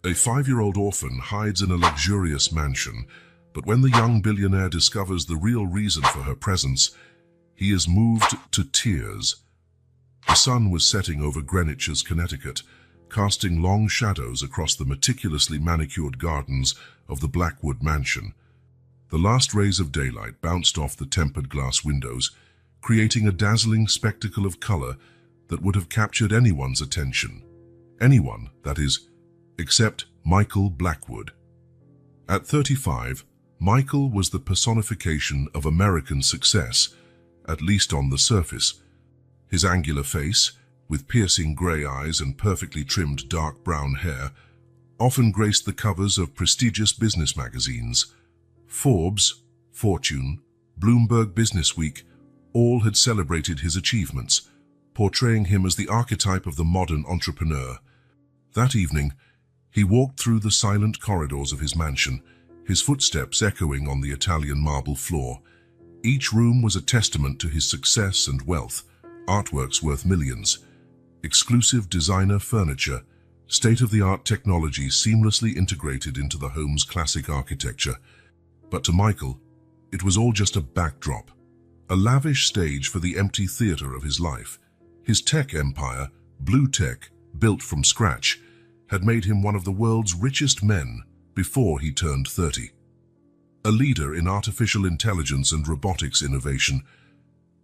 A 5-year-old orphan hides in a luxurious mansion, but when the young billionaire discovers the real reason for her presence, he is moved to tears. The sun was setting over Greenwich's Connecticut, casting long shadows across the meticulously manicured gardens of the Blackwood mansion. The last rays of daylight bounced off the tempered glass windows, creating a dazzling spectacle of color that would have captured anyone's attention. Anyone, that is, except Michael Blackwood. At 35, Michael was the personification of American success, at least on the surface. His angular face, with piercing gray eyes and perfectly trimmed dark brown hair, often graced the covers of prestigious business magazines. Forbes, Fortune, Bloomberg Businessweek, all had celebrated his achievements, portraying him as the archetype of the modern entrepreneur. That evening, he walked through the silent corridors of his mansion, his footsteps echoing on the Italian marble floor. Each room was a testament to his success and wealth, artworks worth millions, exclusive designer furniture, state-of-the-art technology seamlessly integrated into the home's classic architecture. But to Michael, it was all just a backdrop, a lavish stage for the empty theater of his life. His tech empire, Blue Tech, built from scratch, had made him one of the world's richest men before he turned 30. A leader in artificial intelligence and robotics innovation.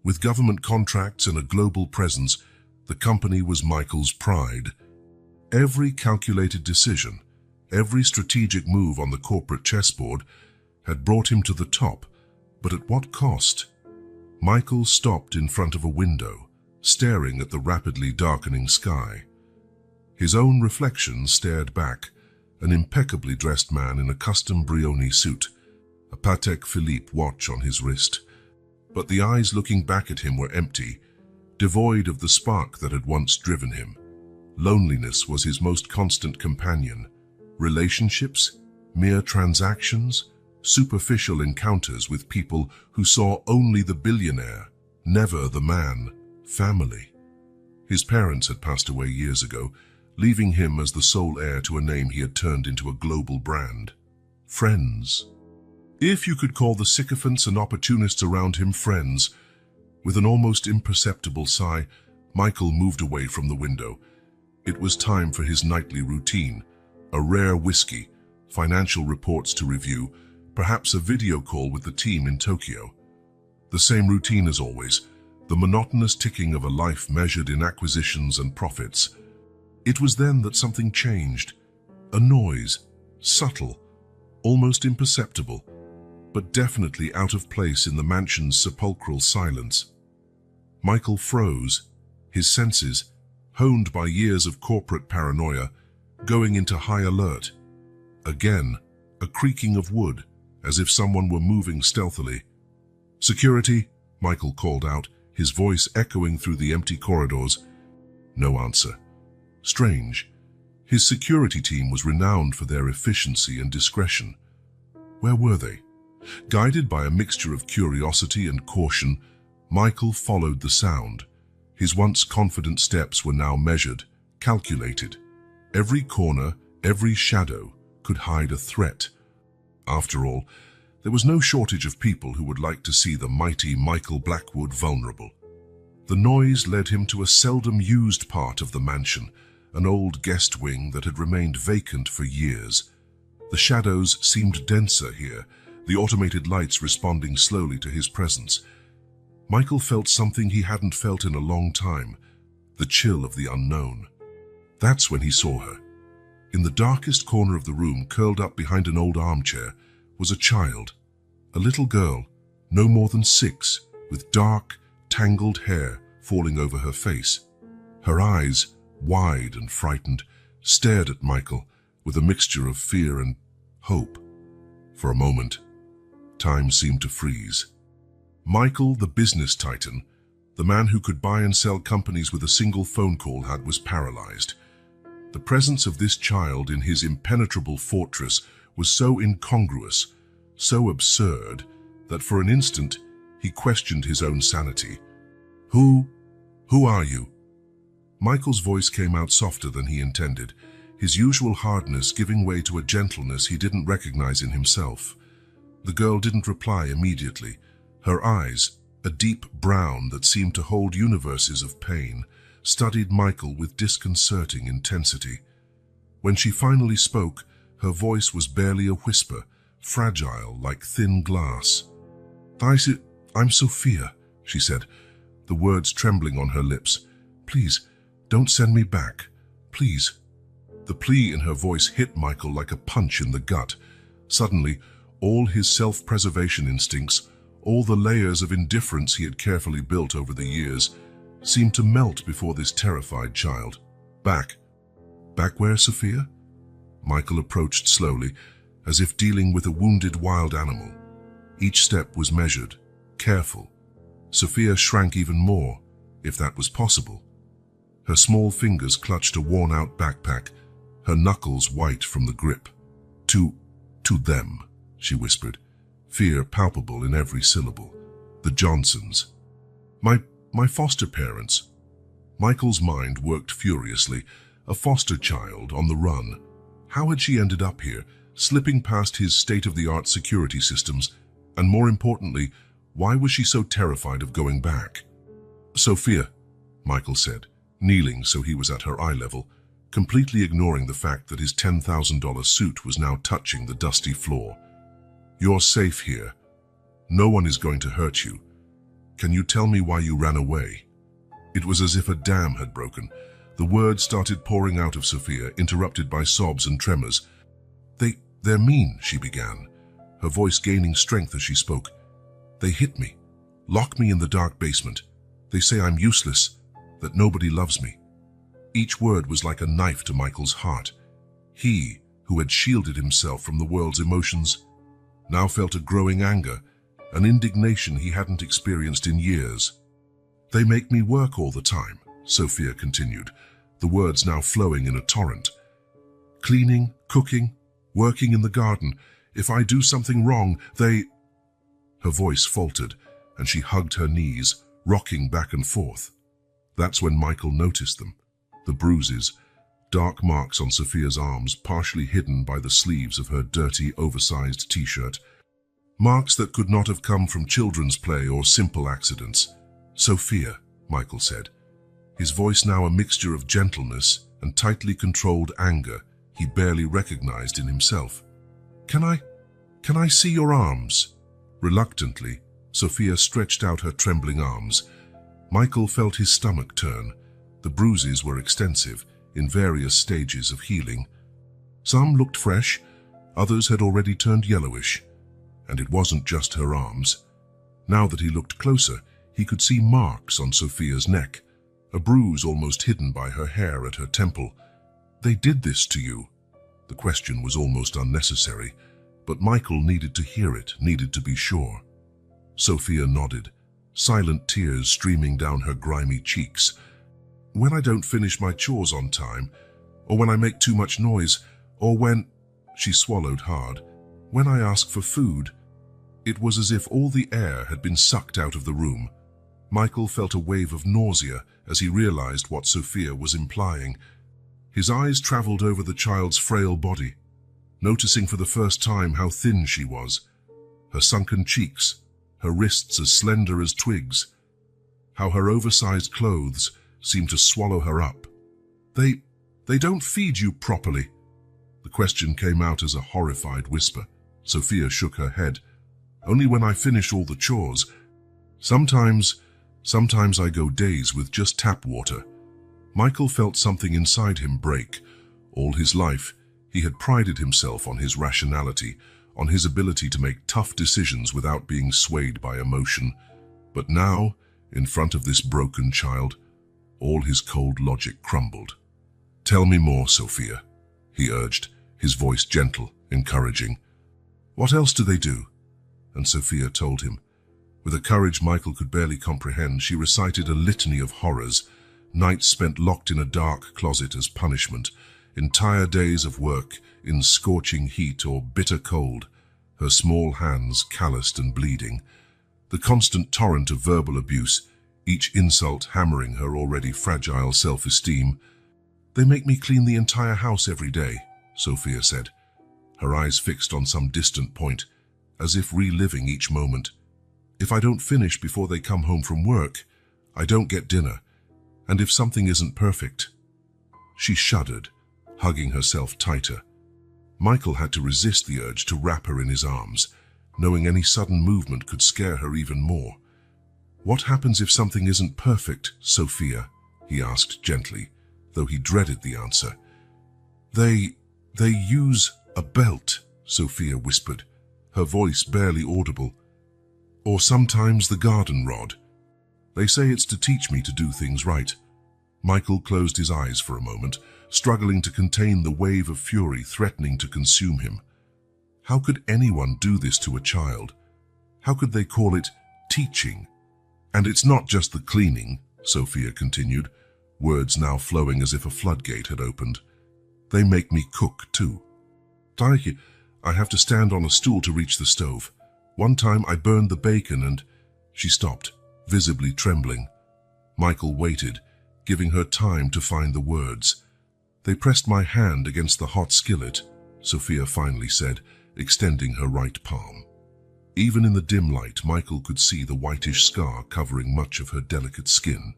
With government contracts and a global presence, the company was Michael's pride. Every calculated decision, every strategic move on the corporate chessboard had brought him to the top, but at what cost? Michael stopped in front of a window, staring at the rapidly darkening sky. His own reflection stared back, an impeccably dressed man in a custom Brioni suit, a Patek Philippe watch on his wrist. But the eyes looking back at him were empty, devoid of the spark that had once driven him. Loneliness was his most constant companion. Relationships, mere transactions, superficial encounters with people who saw only the billionaire, never the man. Family. His parents had passed away years ago, leaving him as the sole heir to a name he had turned into a global brand. Friends. If you could call the sycophants and opportunists around him friends. With an almost imperceptible sigh, Michael moved away from the window. It was time for his nightly routine, a rare whiskey, financial reports to review, perhaps a video call with the team in Tokyo. The same routine as always, the monotonous ticking of a life measured in acquisitions and profits. It was then that something changed. A noise, subtle, almost imperceptible, but definitely out of place in the mansion's sepulchral silence. Michael froze, his senses, honed by years of corporate paranoia, going into high alert. Again, a creaking of wood, as if someone were moving stealthily. "Security," Michael called out, his voice echoing through the empty corridors. No answer. Strange. His security team was renowned for their efficiency and discretion. Where were they? Guided by a mixture of curiosity and caution, Michael followed the sound. His once confident steps were now measured, calculated. Every corner, every shadow could hide a threat. After all, there was no shortage of people who would like to see the mighty Michael Blackwood vulnerable. The noise led him to a seldom used part of the mansion, an old guest wing that had remained vacant for years. The shadows seemed denser here, the automated lights responding slowly to his presence. Michael felt something he hadn't felt in a long time, the chill of the unknown. That's when he saw her. In the darkest corner of the room, curled up behind an old armchair, was a child, a little girl, no more than 6, with dark, tangled hair falling over her face. Her eyes, wide and frightened, stared at Michael with a mixture of fear and hope. For a moment, time seemed to freeze. Michael, the business titan, the man who could buy and sell companies with a single phone call, was paralyzed. The presence of this child in his impenetrable fortress was so incongruous, so absurd, that for an instant he questioned his own sanity. Who are you?" Michael's voice came out softer than he intended, his usual hardness giving way to a gentleness he didn't recognize in himself. The girl didn't reply immediately. Her eyes, a deep brown that seemed to hold universes of pain, studied Michael with disconcerting intensity. When she finally spoke, her voice was barely a whisper, fragile like thin glass. I'm Sophia, she said, the words trembling on her lips. Please, don't send me back. Please. The plea in her voice hit Michael like a punch in the gut. Suddenly, all his self-preservation instincts, all the layers of indifference he had carefully built over the years, seemed to melt before this terrified child. Back. Back where, Sophia? Michael approached slowly, as if dealing with a wounded wild animal. Each step was measured, careful. Sophia shrank even more, if that was possible. Her small fingers clutched a worn-out backpack, her knuckles white from the grip. To them, she whispered, fear palpable in every syllable. The Johnsons. My foster parents. Michael's mind worked furiously. A foster child on the run. How had she ended up here, slipping past his state-of-the-art security systems? And more importantly, why was she so terrified of going back? Sophia, Michael said, kneeling so he was at her eye level, completely ignoring the fact that his $10,000 suit was now touching the dusty floor. You're safe here. No one is going to hurt you. Can you tell me why you ran away? It was as if a dam had broken. The words started pouring out of Sophia, interrupted by sobs and tremors. They're mean, she began, her voice gaining strength as she spoke. They hit me, lock me in the dark basement. They say I'm useless, that nobody loves me. Each word was like a knife to Michael's heart. He, who had shielded himself from the world's emotions, now felt a growing anger, an indignation he hadn't experienced in years. They make me work all the time, Sophia continued, the words now flowing in a torrent. Cleaning, cooking, working in the garden. If I do something wrong, they... Her voice faltered, and she hugged her knees, rocking back and forth. That's when Michael noticed them. The bruises, dark marks on Sophia's arms, partially hidden by the sleeves of her dirty, oversized t-shirt. Marks that could not have come from children's play or simple accidents. Sophia, Michael said, his voice now a mixture of gentleness and tightly controlled anger he barely recognized in himself. Can I see your arms? Reluctantly, Sophia stretched out her trembling arms. Michael felt his stomach turn. The bruises were extensive, in various stages of healing. Some looked fresh, others had already turned yellowish. And it wasn't just her arms. Now that he looked closer, he could see marks on Sophia's neck, a bruise almost hidden by her hair at her temple. They did this to you? The question was almost unnecessary, but Michael needed to hear it, needed to be sure. Sophia nodded, silent tears streaming down her grimy cheeks. When I don't finish my chores on time, or when I make too much noise, or when... She swallowed hard. When I ask for food. It was as if all the air had been sucked out of the room. Michael felt a wave of nausea as he realized what Sophia was implying. His eyes traveled over the child's frail body, noticing for the first time how thin she was, her sunken cheeks, her wrists as slender as twigs, how her oversized clothes seemed to swallow her up. They don't feed you properly. The question came out as a horrified whisper. Sophia shook her head. Only when I finish all the chores. Sometimes I go days with just tap water. Michael felt something inside him break. All his life, he had prided himself on his rationality, on his ability to make tough decisions without being swayed by emotion. But now, in front of this broken child, all his cold logic crumbled. Tell me more, Sophia, he urged, his voice gentle, encouraging. What else do they do? And Sophia told him. With a courage Michael could barely comprehend, she recited a litany of horrors, nights spent locked in a dark closet as punishment, entire days of work in scorching heat or bitter cold, her small hands calloused and bleeding, the constant torrent of verbal abuse, each insult hammering her already fragile self-esteem. They make me clean the entire house every day, Sophia said, her eyes fixed on some distant point, as if reliving each moment. If I don't finish before they come home from work, I don't get dinner, and if something isn't perfect. She shuddered, hugging herself tighter. Michael had to resist the urge to wrap her in his arms, knowing any sudden movement could scare her even more. What happens if something isn't perfect, Sophia? He asked gently, though he dreaded the answer. They use a belt, Sophia whispered, her voice barely audible. Or sometimes the garden rod. They say it's to teach me to do things right. Michael closed his eyes for a moment, struggling to contain the wave of fury threatening to consume him. How could anyone do this to a child? How could they call it teaching? And it's not just the cleaning, Sophia continued, words now flowing as if a floodgate had opened. They make me cook, too. I have to stand on a stool to reach the stove. One time I burned the bacon and... She stopped, visibly trembling. Michael waited, giving her time to find the words. They pressed my hand against the hot skillet, Sophia finally said, extending her right palm. Even in the dim light, Michael could see the whitish scar covering much of her delicate skin.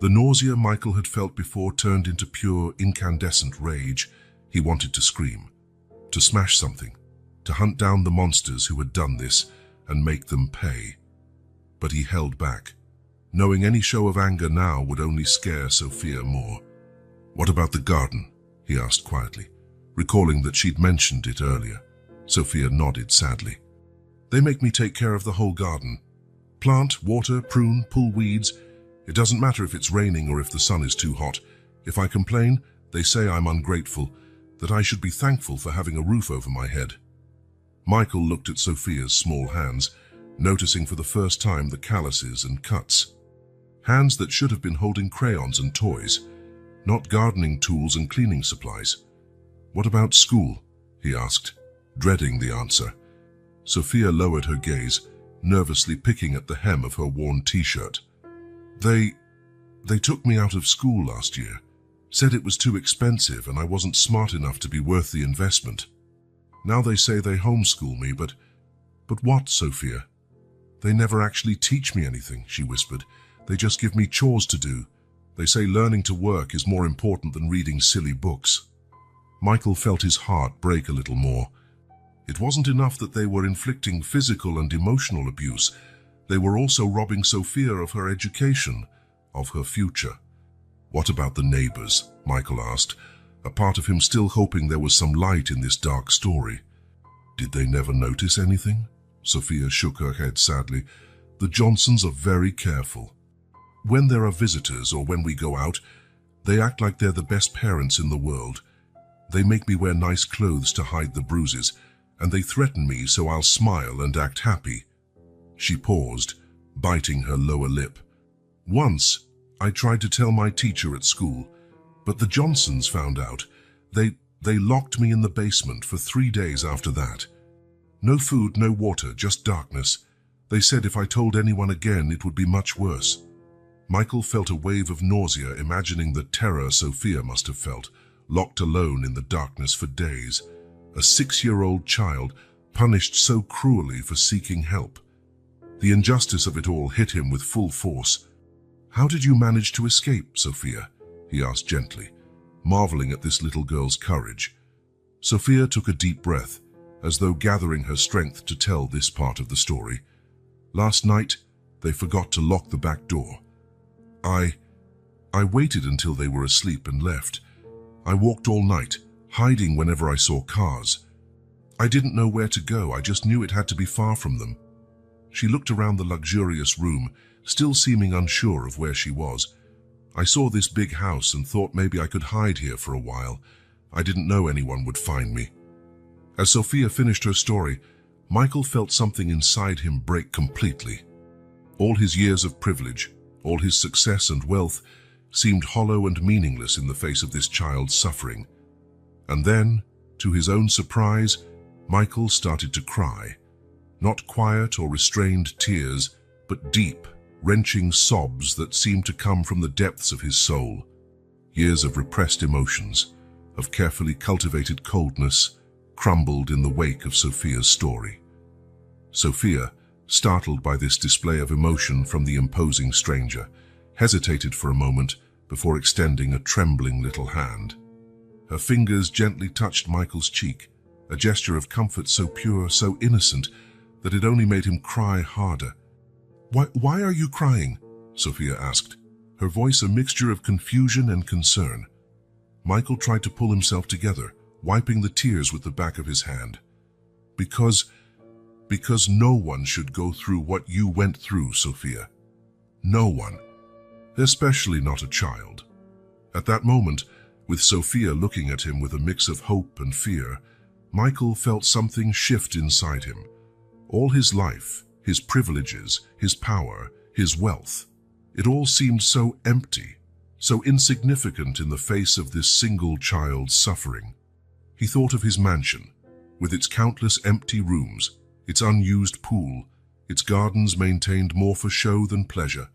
The nausea Michael had felt before turned into pure, incandescent rage. He wanted to scream, to smash something, to hunt down the monsters who had done this and make them pay. But he held back, knowing any show of anger now would only scare Sophia more. What about the garden? He asked quietly, recalling that she'd mentioned it earlier. Sophia nodded sadly. They make me take care of the whole garden. Plant, water, prune, pull weeds. It doesn't matter if it's raining or if the sun is too hot. If I complain, they say I'm ungrateful, that I should be thankful for having a roof over my head. Michael looked at Sophia's small hands, noticing for the first time the calluses and cuts. Hands that should have been holding crayons and toys, not gardening tools and cleaning supplies. What about school? He asked, dreading the answer. Sophia lowered her gaze, nervously picking at the hem of her worn t-shirt. They took me out of school last year, said it was too expensive and I wasn't smart enough to be worth the investment. Now they say they homeschool me, but what, Sophia? They never actually teach me anything, she whispered. They just give me chores to do. They say learning to work is more important than reading silly books. Michael felt his heart break a little more. It wasn't enough that they were inflicting physical and emotional abuse. They were also robbing Sophia of her education, of her future. What about the neighbors? Michael asked, a part of him still hoping there was some light in this dark story. Did they never notice anything? Sophia shook her head sadly. The Johnsons are very careful. When there are visitors or when we go out, they act like they're the best parents in the world. They make me wear nice clothes to hide the bruises, and they threaten me so I'll smile and act happy. She paused, biting her lower lip. Once, I tried to tell my teacher at school, but the Johnsons found out. They locked me in the basement for 3 days after that. No food, no water, just darkness. They said if I told anyone again, it would be much worse. Michael felt a wave of nausea, imagining the terror Sophia must have felt, locked alone in the darkness for days. A 6-year-old child, punished so cruelly for seeking help. The injustice of it all hit him with full force. How did you manage to escape, Sophia? He asked gently, marveling at this little girl's courage. Sophia took a deep breath, as though gathering her strength to tell this part of the story. Last night, they forgot to lock the back door. I waited until they were asleep and left. I walked all night, hiding whenever I saw cars. I didn't know where to go, I just knew it had to be far from them. She looked around the luxurious room, still seeming unsure of where she was. I saw this big house and thought maybe I could hide here for a while. I didn't know anyone would find me. As Sophia finished her story, Michael felt something inside him break completely. All his years of privilege, all his success and wealth, seemed hollow and meaningless in the face of this child's suffering. And then, to his own surprise, Michael started to cry. Not quiet or restrained tears, but deep, wrenching sobs that seemed to come from the depths of his soul. Years of repressed emotions, of carefully cultivated coldness, crumbled in the wake of Sophia's story. Sophia, startled by this display of emotion from the imposing stranger, hesitated for a moment before extending a trembling little hand. Her fingers gently touched Michael's cheek, a gesture of comfort so pure, so innocent, that it only made him cry harder. Why are you crying?" Sophia asked, her voice a mixture of confusion and concern. Michael tried to pull himself together, wiping the tears with the back of his hand. Because no one should go through what you went through, Sophia. No one. Especially not a child." At that moment, with Sophia looking at him with a mix of hope and fear, Michael felt something shift inside him. All his life, his privileges, his power, his wealth, it all seemed so empty, so insignificant in the face of this single child's suffering. He thought of his mansion, with its countless empty rooms, its unused pool, its gardens maintained more for show than pleasure.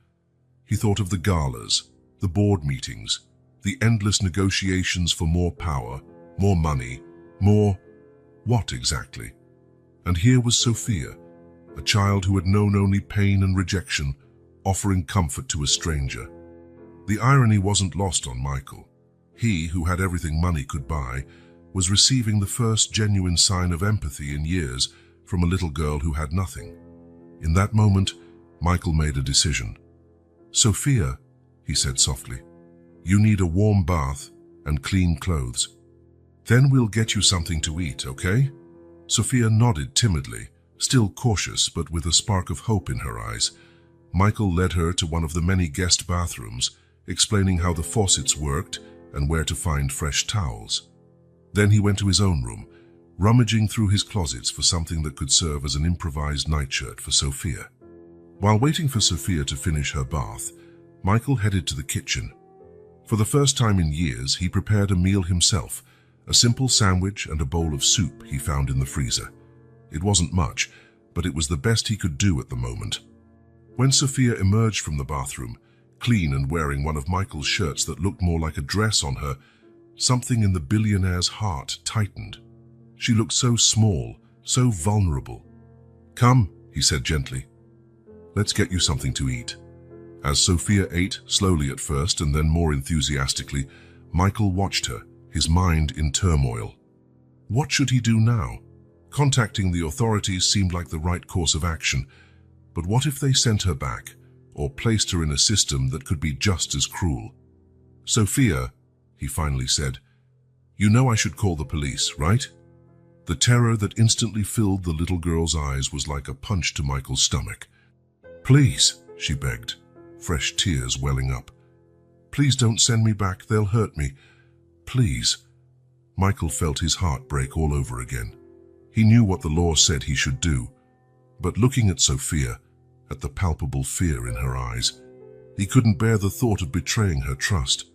He thought of the galas, the board meetings, the endless negotiations for more power, more money, more... what exactly? And here was Sophia, a child who had known only pain and rejection, offering comfort to a stranger. The irony wasn't lost on Michael. He, who had everything money could buy, was receiving the first genuine sign of empathy in years from a little girl who had nothing. In that moment, Michael made a decision. "Sophia," he said softly, "you need a warm bath and clean clothes. Then we'll get you something to eat, okay?" Sophia nodded timidly, still cautious but with a spark of hope in her eyes. Michael led her to one of the many guest bathrooms, explaining how the faucets worked and where to find fresh towels. Then he went to his own room, rummaging through his closets for something that could serve as an improvised nightshirt for Sophia. While waiting for Sophia to finish her bath, Michael headed to the kitchen. For the first time in years, he prepared a meal himself, a simple sandwich and a bowl of soup he found in the freezer. It wasn't much, but it was the best he could do at the moment. When Sophia emerged from the bathroom, clean and wearing one of Michael's shirts that looked more like a dress on her, something in the billionaire's heart tightened. She looked so small, so vulnerable. "Come," he said gently. "Let's get you something to eat." As Sophia ate, slowly at first and then more enthusiastically, Michael watched her, his mind in turmoil. What should he do now? Contacting the authorities seemed like the right course of action, but what if they sent her back, or placed her in a system that could be just as cruel? "Sophia," he finally said, "you know I should call the police, right?" The terror that instantly filled the little girl's eyes was like a punch to Michael's stomach. "Please," she begged, fresh tears welling up. "Please don't send me back, they'll hurt me. Please." Michael felt his heart break all over again. He knew what the law said he should do, but looking at Sophia, at the palpable fear in her eyes, he couldn't bear the thought of betraying her trust.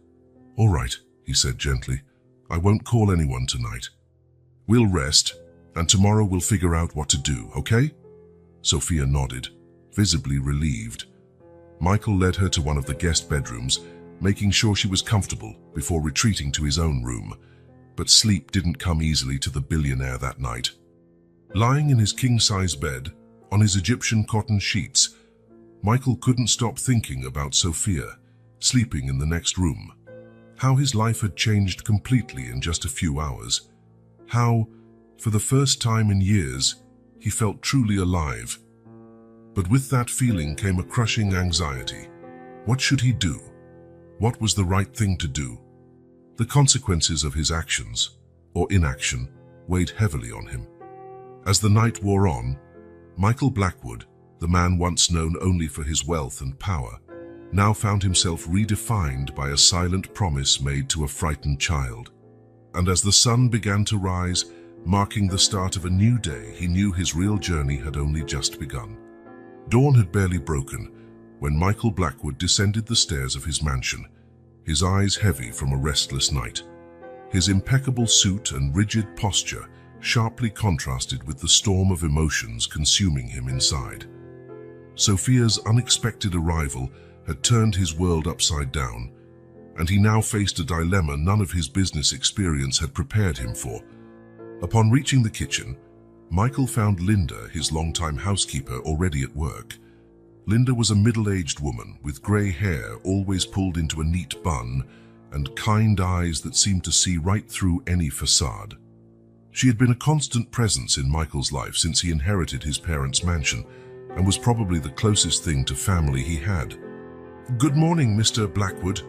"All right," he said gently, "I won't call anyone tonight. We'll rest, and tomorrow we'll figure out what to do, okay?" Sophia nodded, visibly relieved. Michael led her to one of the guest bedrooms, making sure she was comfortable before retreating to his own room. But sleep didn't come easily to the billionaire that night. Lying in his king-size bed, on his Egyptian cotton sheets, Michael couldn't stop thinking about Sophia, sleeping in the next room. How his life had changed completely in just a few hours. How, for the first time in years, he felt truly alive. But with that feeling came a crushing anxiety. What should he do? What was the right thing to do? The consequences of his actions, or inaction, weighed heavily on him. As the night wore on, Michael Blackwood, the man once known only for his wealth and power, now found himself redefined by a silent promise made to a frightened child. And as the sun began to rise, marking the start of a new day, he knew his real journey had only just begun. Dawn had barely broken when Michael Blackwood descended the stairs of his mansion, his eyes heavy from a restless night. His impeccable suit and rigid posture sharply contrasted with the storm of emotions consuming him inside. Sophia's unexpected arrival had turned his world upside down, and he now faced a dilemma none of his business experience had prepared him for. Upon reaching the kitchen, Michael found Linda, his longtime housekeeper, already at work. Linda was a middle-aged woman with grey hair always pulled into a neat bun and kind eyes that seemed to see right through any facade. She had been a constant presence in Michael's life since he inherited his parents' mansion and was probably the closest thing to family he had. "Good morning, Mr. Blackwood,"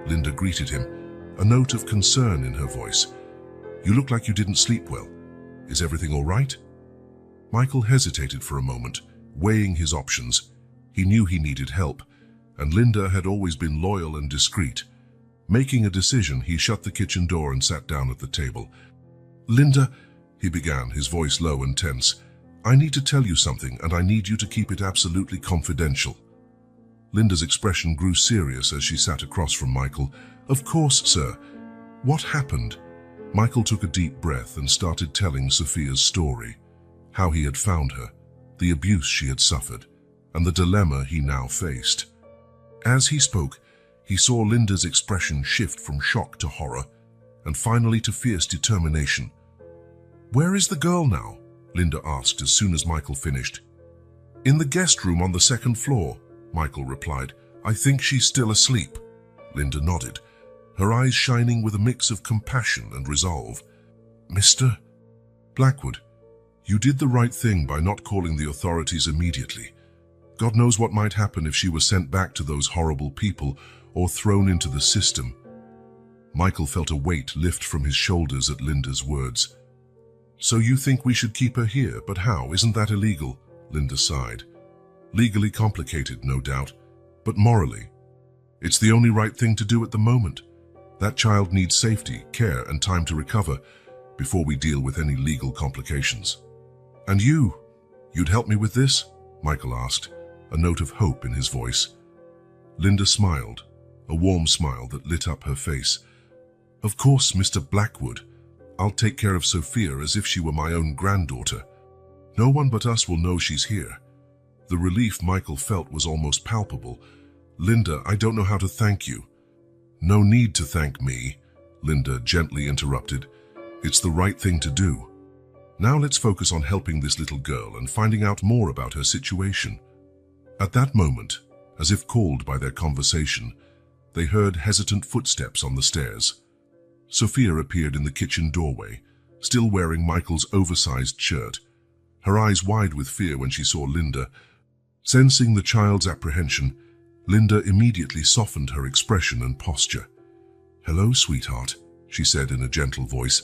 Linda greeted him, a note of concern in her voice. "You look like you didn't sleep well. Is everything all right?" Michael hesitated for a moment, weighing his options. He knew he needed help, and Linda had always been loyal and discreet. Making a decision, he shut the kitchen door and sat down at the table. "Linda," he began, his voice low and tense, "I need to tell you something, and I need you to keep it absolutely confidential." Linda's expression grew serious as she sat across from Michael. "Of course, sir. What happened?" Michael took a deep breath and started telling Sophia's story, how he had found her, the abuse she had suffered, and the dilemma he now faced. As he spoke, he saw Linda's expression shift from shock to horror, and finally to fierce determination. "Where is the girl now?" Linda asked as soon as Michael finished. "In the guest room on the second floor," Michael replied. "I think she's still asleep." Linda nodded, her eyes shining with a mix of compassion and resolve. "Mr. Blackwood, you did the right thing by not calling the authorities immediately. God knows what might happen if she was sent back to those horrible people or thrown into the system." Michael felt a weight lift from his shoulders at Linda's words. "So you think we should keep her here, but how? Isn't that illegal?" Linda sighed. "Legally complicated, no doubt, but morally, it's the only right thing to do at the moment. That child needs safety, care, and time to recover before we deal with any legal complications." "And you'd help me with this?" Michael asked, a note of hope in his voice. Linda smiled, a warm smile that lit up her face. "Of course, Mr. Blackwood. I'll take care of Sophia as if she were my own granddaughter. No one but us will know she's here." The relief Michael felt was almost palpable. "Linda, I don't know how to thank you." "No need to thank me," Linda gently interrupted. "It's the right thing to do. Now let's focus on helping this little girl and finding out more about her situation." At that moment, as if called by their conversation, they heard hesitant footsteps on the stairs. Sophia appeared in the kitchen doorway, still wearing Michael's oversized shirt, her eyes wide with fear when she saw Linda. Sensing the child's apprehension, Linda immediately softened her expression and posture. "Hello, sweetheart," she said in a gentle voice.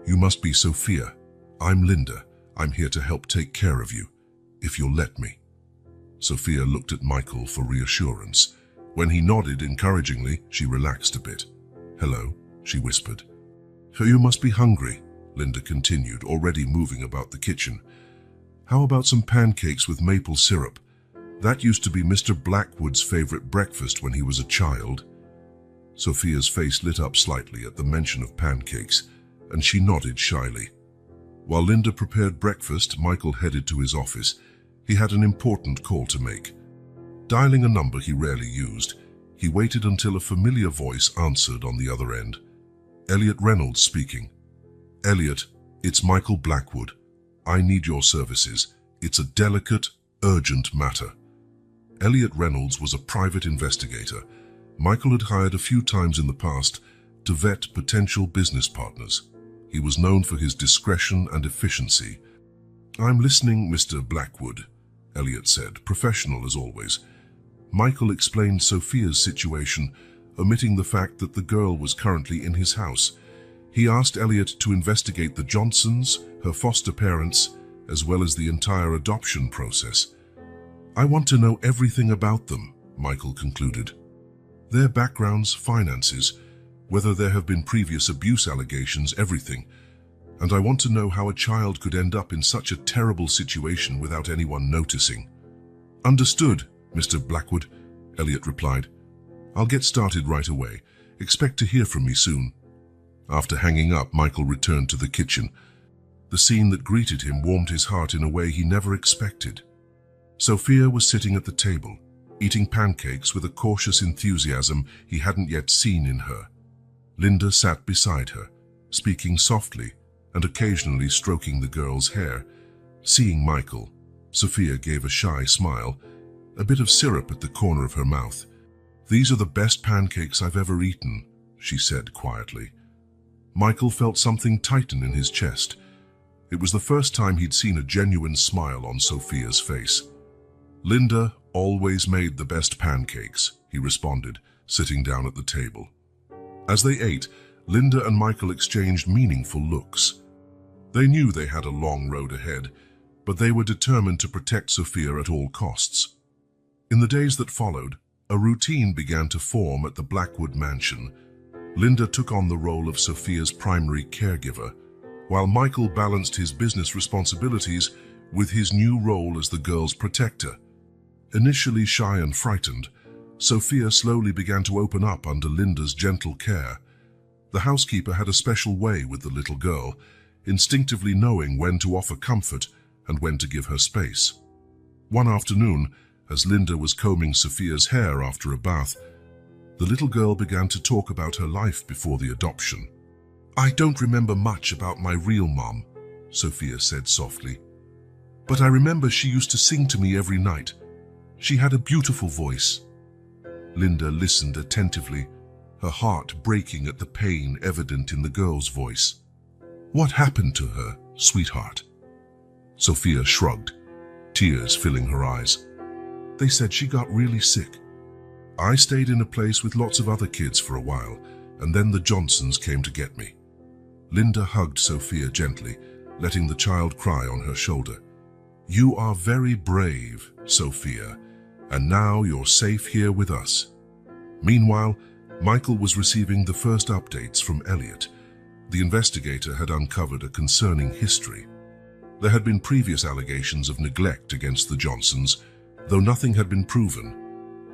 "You must be Sophia. I'm Linda. I'm here to help take care of you, if you'll let me." Sophia looked at Michael for reassurance. When he nodded encouragingly, she relaxed a bit. "Hello," she whispered. "So you must be hungry," Linda continued, already moving about the kitchen. "How about some pancakes with maple syrup? That used to be Mr. Blackwood's favorite breakfast when he was a child." Sophia's face lit up slightly at the mention of pancakes, and she nodded shyly. While Linda prepared breakfast, Michael headed to his office. He had an important call to make. Dialing a number he rarely used, he waited until a familiar voice answered on the other end. Elliot Reynolds speaking. "Elliot, it's Michael Blackwood. I need your services. It's a delicate, urgent matter." Elliot Reynolds was a private investigator Michael had hired a few times in the past to vet potential business partners. He was known for his discretion and efficiency. "I'm listening, Mr. Blackwood," Elliot said, professional as always. Michael explained Sophia's situation, omitting the fact that the girl was currently in his house. He asked Elliot to investigate the Johnsons, her foster parents, as well as the entire adoption process. "I want to know everything about them," Michael concluded. "Their backgrounds, finances, whether there have been previous abuse allegations, everything. And I want to know how a child could end up in such a terrible situation without anyone noticing." "Understood, Mr. Blackwood," Elliot replied. "I'll get started right away. Expect to hear from me soon." After hanging up, Michael returned to the kitchen. The scene that greeted him warmed his heart in a way he never expected. Sophia was sitting at the table, eating pancakes with a cautious enthusiasm he hadn't yet seen in her. Linda sat beside her, speaking softly and occasionally stroking the girl's hair. Seeing Michael, Sophia gave a shy smile, a bit of syrup at the corner of her mouth. "These are the best pancakes I've ever eaten," she said quietly. Michael felt something tighten in his chest. It was the first time he'd seen a genuine smile on Sophia's face. "Linda always made the best pancakes," he responded, sitting down at the table. As they ate, Linda and Michael exchanged meaningful looks. They knew they had a long road ahead, but they were determined to protect Sophia at all costs. In the days that followed, a routine began to form at the Blackwood mansion. Linda took on the role of Sophia's primary caregiver, while Michael balanced his business responsibilities with his new role as the girl's protector. Initially shy and frightened, Sophia slowly began to open up under Linda's gentle care. The housekeeper had a special way with the little girl, instinctively knowing when to offer comfort and when to give her space. One afternoon, as Linda was combing Sophia's hair after a bath, the little girl began to talk about her life before the adoption. "I don't remember much about my real mom," Sophia said softly. "But I remember she used to sing to me every night. She had a beautiful voice." Linda listened attentively, her heart breaking at the pain evident in the girl's voice. "What happened to her, sweetheart?" Sophia shrugged, tears filling her eyes. "They said she got really sick. I stayed in a place with lots of other kids for a while, and then the Johnsons came to get me." Linda hugged Sophia gently, letting the child cry on her shoulder. "You are very brave, Sophia, and now you're safe here with us." Meanwhile, Michael was receiving the first updates from Elliot. The investigator had uncovered a concerning history. There had been previous allegations of neglect against the Johnsons, though nothing had been proven.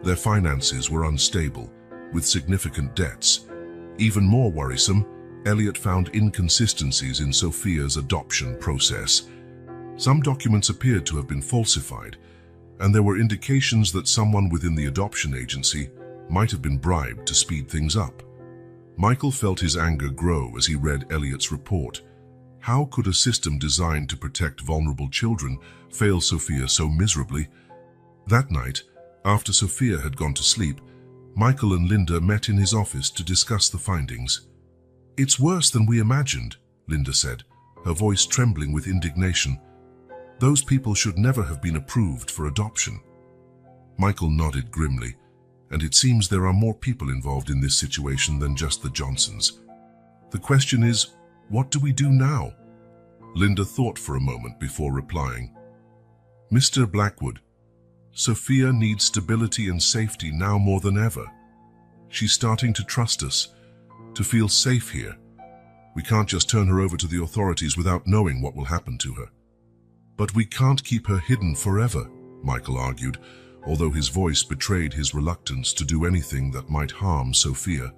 Their finances were unstable, with significant debts. Even more worrisome, Elliot found inconsistencies in Sophia's adoption process. Some documents appeared to have been falsified, and there were indications that someone within the adoption agency might have been bribed to speed things up. Michael felt his anger grow as he read Elliot's report. How could a system designed to protect vulnerable children fail Sophia so miserably? That night, after Sophia had gone to sleep, Michael and Linda met in his office to discuss the findings. "It's worse than we imagined," Linda said, her voice trembling with indignation. "Those people should never have been approved for adoption." Michael nodded grimly, and it seems there are more people involved in this situation than just the Johnsons. "The question is, what do we do now?" Linda thought for a moment before replying. "Mr. Blackwood, Sophia needs stability and safety now more than ever. She's starting to trust us, to feel safe here. We can't just turn her over to the authorities without knowing what will happen to her." "But we can't keep her hidden forever," Michael argued, although his voice betrayed his reluctance to do anything that might harm Sophia.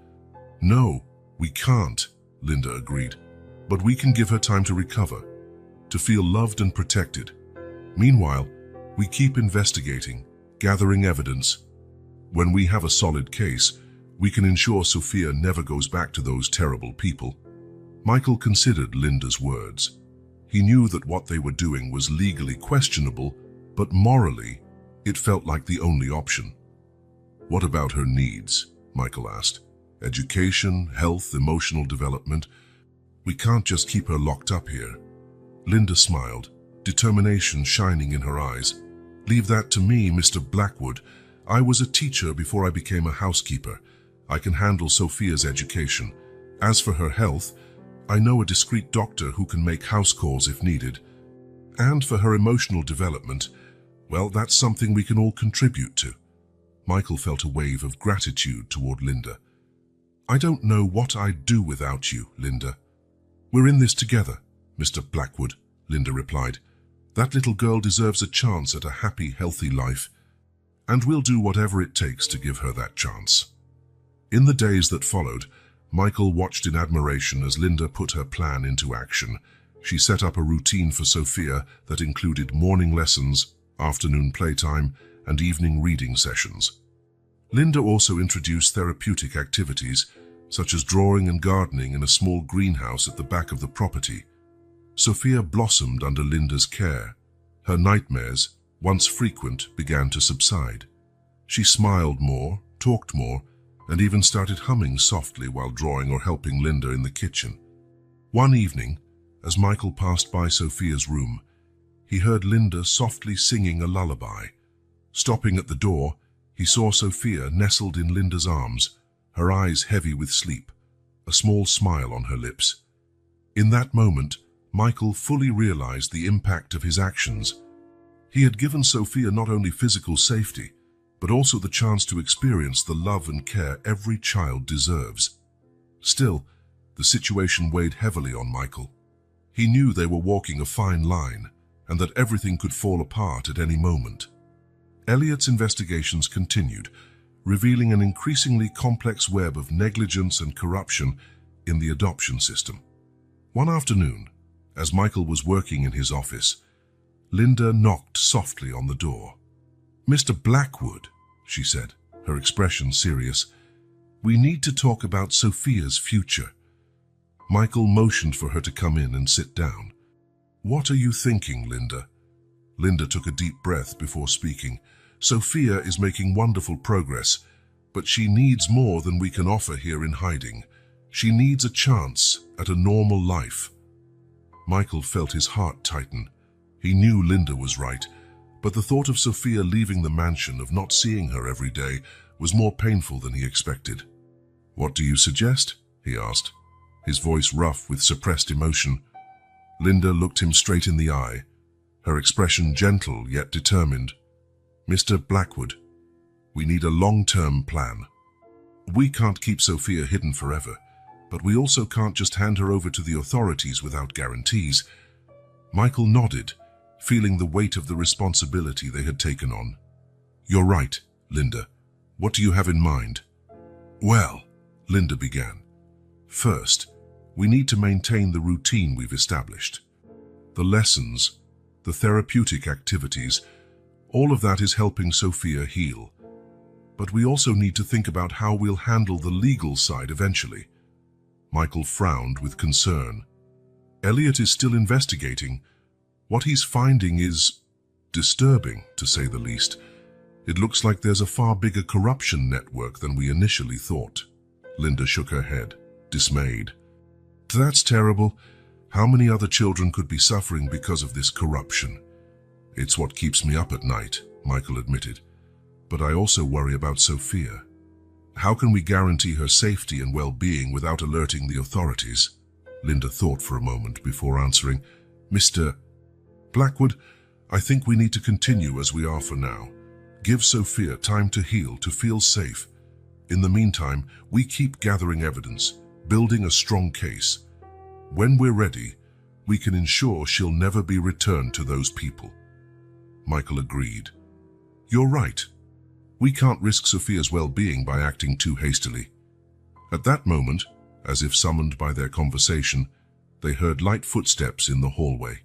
"No, we can't," Linda agreed. "But we can give her time to recover, to feel loved and protected. Meanwhile, we keep investigating, gathering evidence. When we have a solid case, we can ensure Sophia never goes back to those terrible people." Michael considered Linda's words. He knew that what they were doing was legally questionable, but morally, it felt like the only option. "What about her needs?" Michael asked. "Education, health, emotional development? We can't just keep her locked up here." Linda smiled, determination shining in her eyes. "Leave that to me, Mr. Blackwood. I was a teacher before I became a housekeeper. I can handle Sophia's education. As for her health, I know a discreet doctor who can make house calls if needed. And for her emotional development, well, that's something we can all contribute to." Michael felt a wave of gratitude toward Linda. "I don't know what I'd do without you, Linda." "We're in this together, Mr. Blackwood," Linda replied. "That little girl deserves a chance at a happy, healthy life, and we'll do whatever it takes to give her that chance." In the days that followed, Michael watched in admiration as Linda put her plan into action. She set up a routine for Sophia that included morning lessons, afternoon playtime, and evening reading sessions. Linda also introduced therapeutic activities, such as drawing and gardening in a small greenhouse at the back of the property. Sophia blossomed under Linda's care. Her nightmares, once frequent, began to subside. She smiled more, talked more, and even started humming softly while drawing or helping Linda in the kitchen. One evening, as Michael passed by Sophia's room, he heard Linda softly singing a lullaby. Stopping at the door, he saw Sophia nestled in Linda's arms, her eyes heavy with sleep, a small smile on her lips. In that moment, Michael fully realized the impact of his actions. He had given Sophia not only physical safety, but also the chance to experience the love and care every child deserves. Still, the situation weighed heavily on Michael. He knew they were walking a fine line, and that everything could fall apart at any moment. Elliot's investigations continued, revealing an increasingly complex web of negligence and corruption in the adoption system. One afternoon, as Michael was working in his office, Linda knocked softly on the door. "Mr. Blackwood," she said, her expression serious, "we need to talk about Sophia's future." Michael motioned for her to come in and sit down. "What are you thinking, Linda?" Linda took a deep breath before speaking. "Sophia is making wonderful progress, but she needs more than we can offer here in hiding. She needs a chance at a normal life." Michael felt his heart tighten. He knew Linda was right, but the thought of Sophia leaving the mansion, of not seeing her every day, was more painful than he expected. "What do you suggest?" he asked, his voice rough with suppressed emotion. Linda looked him straight in the eye, her expression gentle yet determined. "Mr. Blackwood, we need a long-term plan. We can't keep Sophia hidden forever, but we also can't just hand her over to the authorities without guarantees." Michael nodded, feeling the weight of the responsibility they had taken on. "You're right, Linda. What do you have in mind?" "Well," Linda began, "first, we need to maintain the routine we've established. The lessons, the therapeutic activities, all of that is helping Sophia heal. But we also need to think about how we'll handle the legal side eventually." Michael frowned with concern. "Elliot is still investigating. What he's finding is disturbing, to say the least. It looks like there's a far bigger corruption network than we initially thought." Linda shook her head, dismayed. "That's terrible. How many other children could be suffering because of this corruption?" "It's what keeps me up at night," Michael admitted. "But I also worry about Sophia. How can we guarantee her safety and well-being without alerting the authorities?" Linda thought for a moment before answering. "Mr. Blackwood, I think we need to continue as we are for now. Give Sophia time to heal, to feel safe. In the meantime, we keep gathering evidence, building a strong case. When we're ready, we can ensure she'll never be returned to those people." Michael agreed. "You're right. We can't risk Sophia's well-being by acting too hastily." At that moment, as if summoned by their conversation, they heard light footsteps in the hallway.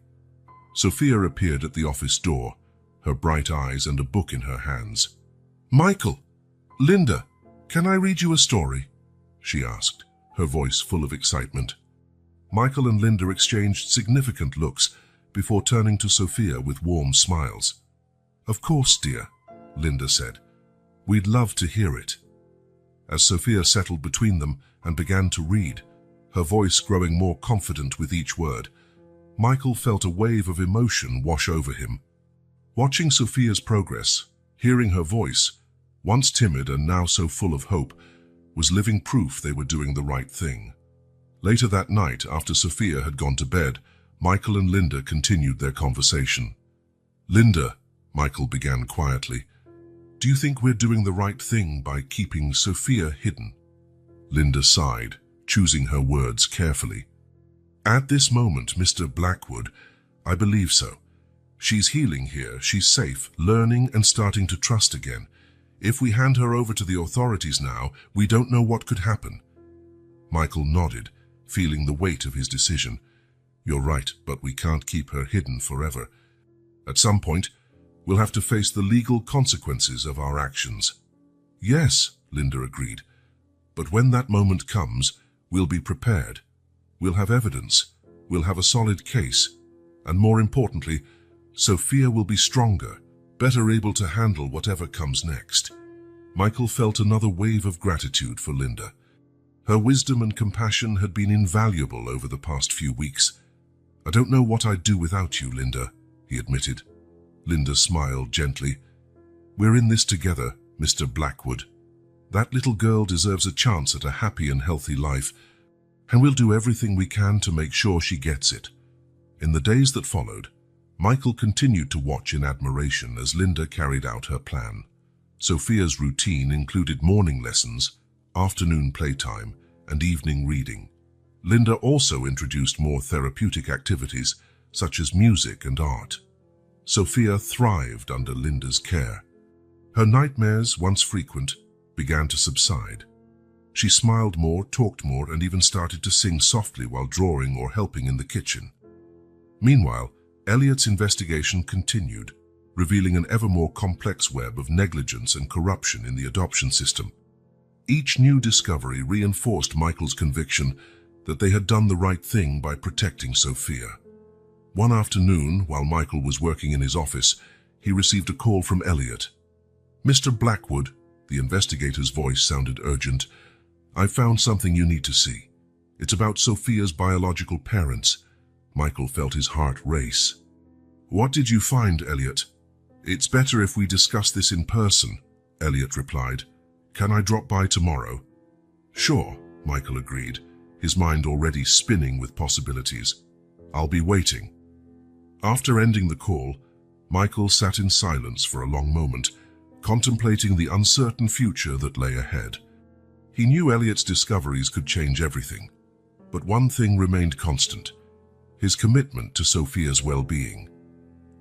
Sophia appeared at the office door, her bright eyes and a book in her hands. "Michael! Linda, can I read you a story?" she asked, her voice full of excitement. Michael and Linda exchanged significant looks before turning to Sophia with warm smiles. "Of course, dear," Linda said. "We'd love to hear it." As Sophia settled between them and began to read, her voice growing more confident with each word, Michael felt a wave of emotion wash over him. Watching Sophia's progress, hearing her voice, once timid and now so full of hope, was living proof they were doing the right thing. Later that night, after Sophia had gone to bed, Michael and Linda continued their conversation. "Linda," Michael began quietly, "do you think we're doing the right thing by keeping Sophia hidden?" Linda sighed, choosing her words carefully. "At this moment, Mr. Blackwood, I believe so. She's healing here, she's safe, learning and starting to trust again. If we hand her over to the authorities now, we don't know what could happen." Michael nodded, feeling the weight of his decision. "You're right, but we can't keep her hidden forever. At some point, We'll have to face the legal consequences of our actions. Yes, Linda agreed. But when that moment comes, we'll be prepared. We'll have evidence. We'll have a solid case. And more importantly, Sophia will be stronger, better able to handle whatever comes next. Michael felt another wave of gratitude for Linda. Her wisdom and compassion had been invaluable over the past few weeks. "I don't know what I'd do without you, Linda," he admitted. Linda smiled gently. "We're in this together, Mr. Blackwood. That little girl deserves a chance at a happy and healthy life, and we'll do everything we can to make sure she gets it." In the days that followed, Michael continued to watch in admiration as Linda carried out her plan. Sophia's routine included morning lessons, afternoon playtime, and evening reading. Linda also introduced more therapeutic activities, such as music and art. Sophia thrived under Linda's care. Her nightmares, once frequent, began to subside. She smiled more, talked more, and even started to sing softly while drawing or helping in the kitchen. Meanwhile, Elliot's investigation continued, revealing an ever more complex web of negligence and corruption in the adoption system. Each new discovery reinforced Michael's conviction that they had done the right thing by protecting Sophia. One afternoon, while Michael was working in his office, he received a call from Elliot. "Mr. Blackwood," the investigator's voice sounded urgent, "I've found something you need to see. It's about Sophia's biological parents." Michael felt his heart race. "What did you find, Elliot?" "It's better if we discuss this in person," Elliot replied. "Can I drop by tomorrow?" "Sure," Michael agreed, his mind already spinning with possibilities. "I'll be waiting." After ending the call, Michael sat in silence for a long moment, contemplating the uncertain future that lay ahead. He knew Elliot's discoveries could change everything, but one thing remained constant: his commitment to Sophia's well-being.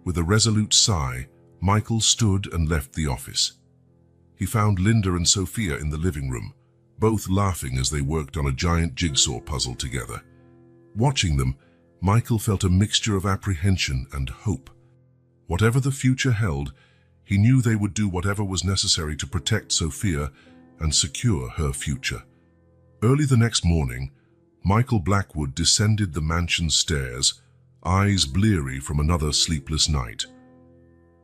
With a resolute sigh, Michael stood and left the office. He found Linda and Sophia in the living room, both laughing as they worked on a giant jigsaw puzzle together. Watching them, Michael felt a mixture of apprehension and hope. Whatever the future held, he knew they would do whatever was necessary to protect Sophia and secure her future. Early the next morning, Michael Blackwood descended the mansion's stairs, eyes bleary from another sleepless night.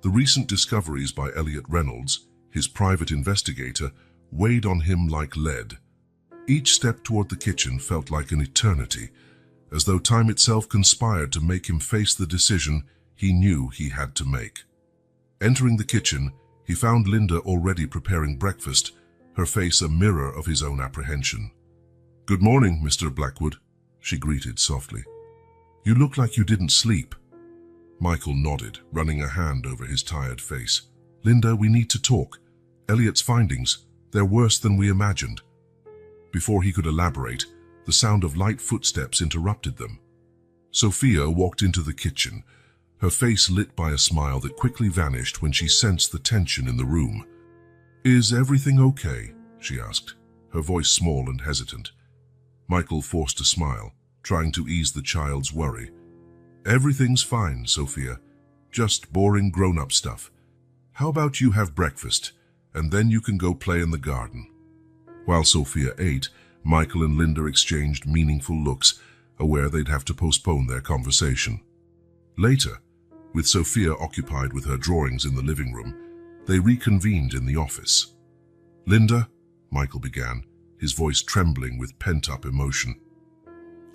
The recent discoveries by Elliot Reynolds, his private investigator, weighed on him like lead. Each step toward the kitchen felt like an eternity, as though time itself conspired to make him face the decision he knew he had to make. Entering the kitchen, he found Linda already preparing breakfast, her face a mirror of his own apprehension. "Good morning, Mr. Blackwood," she greeted softly. "You look like you didn't sleep." Michael nodded, running a hand over his tired face. "Linda, we need to talk. Elliot's findings, they're worse than we imagined." Before he could elaborate, the sound of light footsteps interrupted them. Sophia walked into the kitchen, her face lit by a smile that quickly vanished when she sensed the tension in the room. "Is everything okay?" she asked, her voice small and hesitant. Michael forced a smile, trying to ease the child's worry. "Everything's fine, Sophia. Just boring grown-up stuff. How about you have breakfast, and then you can go play in the garden?" While Sophia ate, Michael and Linda exchanged meaningful looks, aware they'd have to postpone their conversation. Later, with Sophia occupied with her drawings in the living room, they reconvened in the office. "Linda," Michael began, his voice trembling with pent-up emotion,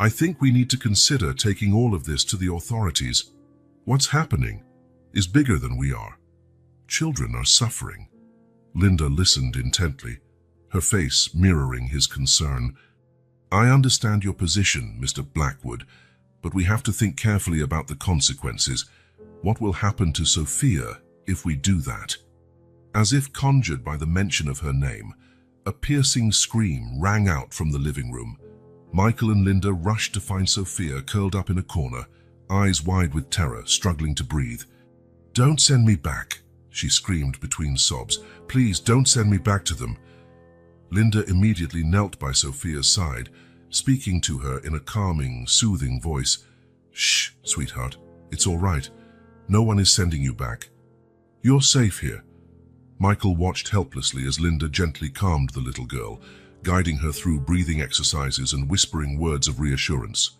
"I think we need to consider taking all of this to the authorities. What's happening is bigger than we are. Children are suffering." Linda listened intently, her face mirroring his concern. "I understand your position, Mr. Blackwood, but we have to think carefully about the consequences. What will happen to Sophia if we do that?" As if conjured by the mention of her name, a piercing scream rang out from the living room. Michael and Linda rushed to find Sophia curled up in a corner, eyes wide with terror, struggling to breathe. "Don't send me back," she screamed between sobs. "Please don't send me back to them." Linda immediately knelt by Sophia's side, speaking to her in a calming, soothing voice. "Shh, sweetheart, it's all right. No one is sending you back. "You're safe here." Michael watched helplessly as Linda gently calmed the little girl, guiding her through breathing exercises and whispering words of reassurance.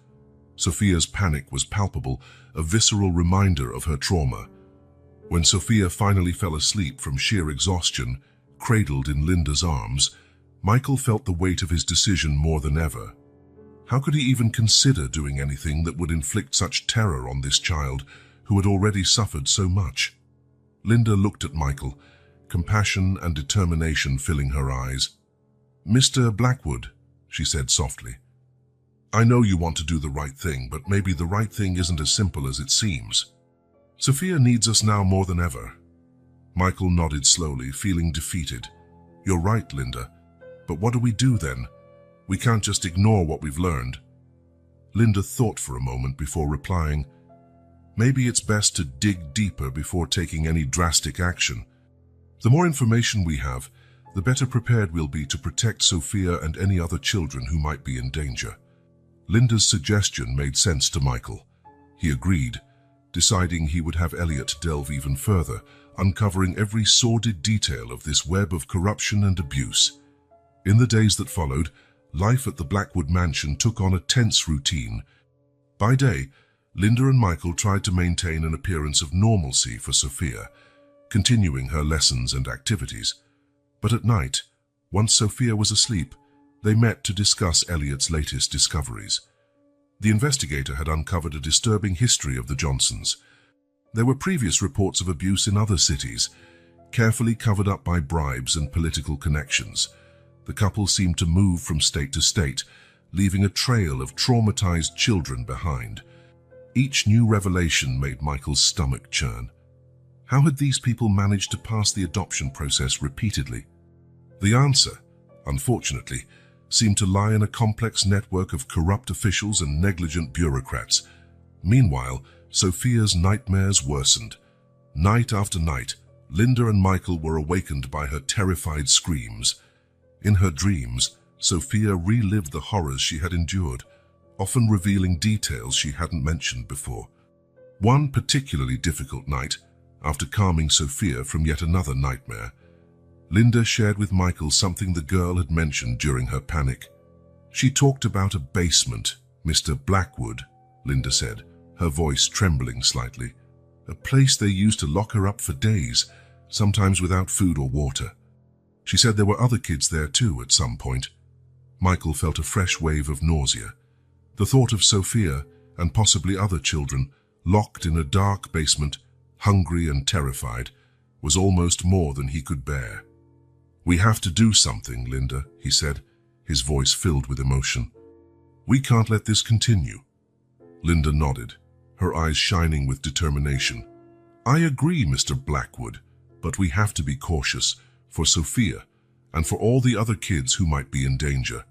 Sophia's panic was palpable, a visceral reminder of her trauma. When Sophia finally fell asleep from sheer exhaustion, cradled in Linda's arms, Michael felt the weight of his decision more than ever. How could he even consider doing anything that would inflict such terror on this child who had already suffered so much? Linda looked at Michael, compassion and determination filling her eyes. "Mr. Blackwood," she said softly, "I know you want to do the right thing, but maybe the right thing isn't as simple as it seems. Sophia needs us now more than ever." Michael nodded slowly, feeling defeated. "You're right, Linda. But what do we do then? We can't just ignore what we've learned." Linda thought for a moment before replying, "Maybe it's best to dig deeper before taking any drastic action. The more information we have, the better prepared we'll be to protect Sophia and any other children who might be in danger." Linda's suggestion made sense to Michael. He agreed, deciding he would have Elliot delve even further, uncovering every sordid detail of this web of corruption and abuse. In the days that followed, life at the Blackwood mansion took on a tense routine. By day, Linda and Michael tried to maintain an appearance of normalcy for Sophia, continuing her lessons and activities. But at night, once Sophia was asleep, they met to discuss Elliot's latest discoveries. The investigator had uncovered a disturbing history of the Johnsons. There were previous reports of abuse in other cities, carefully covered up by bribes and political connections. The couple seemed to move from state to state, leaving a trail of traumatized children behind. Each new revelation made Michael's stomach churn. How had these people managed to pass the adoption process repeatedly? The answer, unfortunately, seemed to lie in a complex network of corrupt officials and negligent bureaucrats. Meanwhile, Sophia's nightmares worsened. Night after night, Linda and Michael were awakened by her terrified screams. In her dreams, Sophia relived the horrors she had endured, often revealing details she hadn't mentioned before. One particularly difficult night, after calming Sophia from yet another nightmare, Linda shared with Michael something the girl had mentioned during her panic. She talked about a basement, Mr. Blackwood, Linda said, her voice trembling slightly. A place they used to lock her up for days, sometimes without food or water. She said there were other kids there too at some point. Michael felt a fresh wave of nausea. The thought of Sophia and possibly other children locked in a dark basement, hungry and terrified, was almost more than he could bear. "We have to do something, Linda," he said, his voice filled with emotion. "We can't let this continue." Linda nodded, her eyes shining with determination. "I agree, Mr. Blackwood, but we have to be cautious for Sophia and for all the other kids who might be in danger."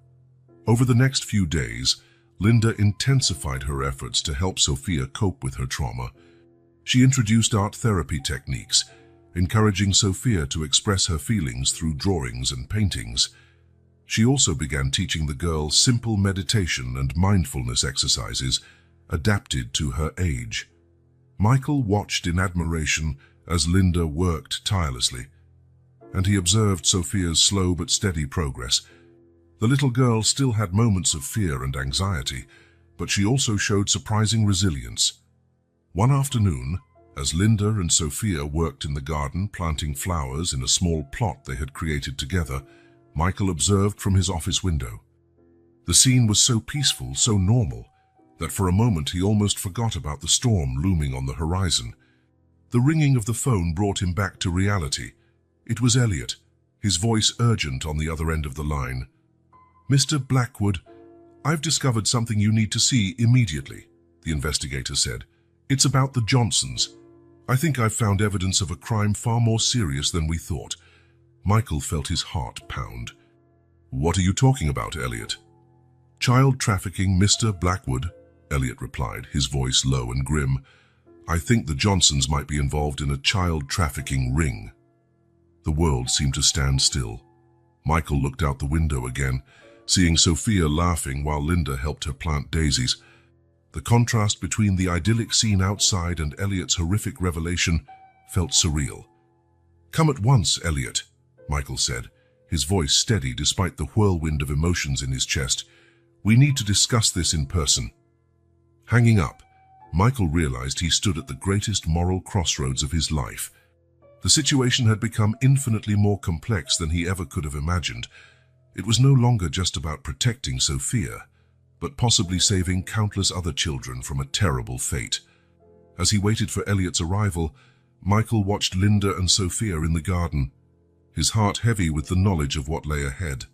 Over the next few days, Linda intensified her efforts to help Sophia cope with her trauma. She introduced art therapy techniques, encouraging Sophia to express her feelings through drawings and paintings. She also began teaching the girl simple meditation and mindfulness exercises adapted to her age. Michael watched in admiration as Linda worked tirelessly, and he observed Sophia's slow but steady progress. The little girl still had moments of fear and anxiety, but she also showed surprising resilience. One afternoon, as Linda and Sophia worked in the garden planting flowers in a small plot they had created together, Michael observed from his office window. The scene was so peaceful, so normal, that for a moment he almost forgot about the storm looming on the horizon. The ringing of the phone brought him back to reality. It was Elliot, his voice urgent on the other end of the line. "Mr. Blackwood, I've discovered something you need to see immediately," the investigator said. "It's about the Johnsons. I think I've found evidence of a crime far more serious than we thought." Michael felt his heart pound. "What are you talking about, Elliot?" "Child trafficking, Mr. Blackwood," Elliot replied, his voice low and grim. "I think the Johnsons might be involved in a child trafficking ring." The world seemed to stand still. Michael looked out the window again, seeing Sophia laughing while Linda helped her plant daisies. The contrast between the idyllic scene outside and Elliot's horrific revelation felt surreal. "Come at once, Elliot," Michael said, his voice steady despite the whirlwind of emotions in his chest. "We need to discuss this in person." Hanging up, Michael realized he stood at the greatest moral crossroads of his life. The situation had become infinitely more complex than he ever could have imagined. It was no longer just about protecting Sophia, but possibly saving countless other children from a terrible fate. As he waited for Elliot's arrival, Michael watched Linda and Sophia in the garden, his heart heavy with the knowledge of what lay ahead.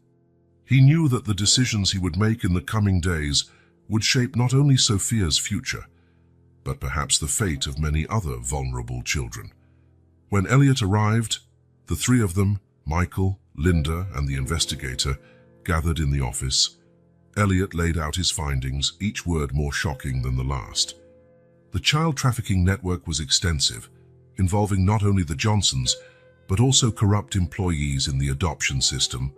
He knew that the decisions he would make in the coming days would shape not only Sophia's future, but perhaps the fate of many other vulnerable children. When Elliot arrived, the three of them, Michael, Linda, and the investigator, gathered in the office. Elliot laid out his findings, each word more shocking than the last. The child trafficking network was extensive, involving not only the Johnsons, but also corrupt employees in the adoption system,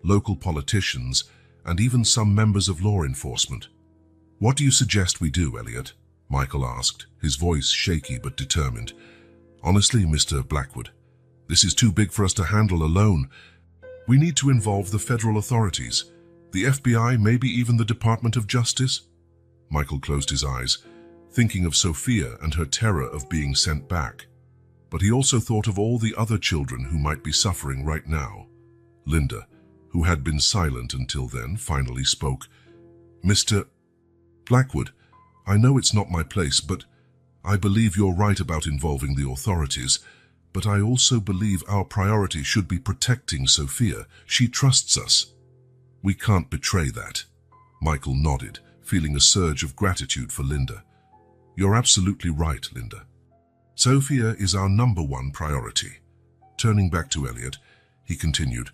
local politicians, and even some members of law enforcement. "What do you suggest we do, Elliot?" Michael asked, his voice shaky but determined. "Honestly, Mr. Blackwood, this is too big for us to handle alone. We need to involve the federal authorities, the FBI, maybe even the Department of Justice." Michael closed his eyes, thinking of Sophia and her terror of being sent back. But he also thought of all the other children who might be suffering right now. Linda, who had been silent until then, finally spoke. "Mr. Blackwood, I know it's not my place, but I believe you're right about involving the authorities, but I also believe our priority should be protecting Sophia. She trusts us. We can't betray that." Michael nodded, feeling a surge of gratitude for Linda. "You're absolutely right, Linda. Sophia is our #1 priority." Turning back to Elliot, he continued,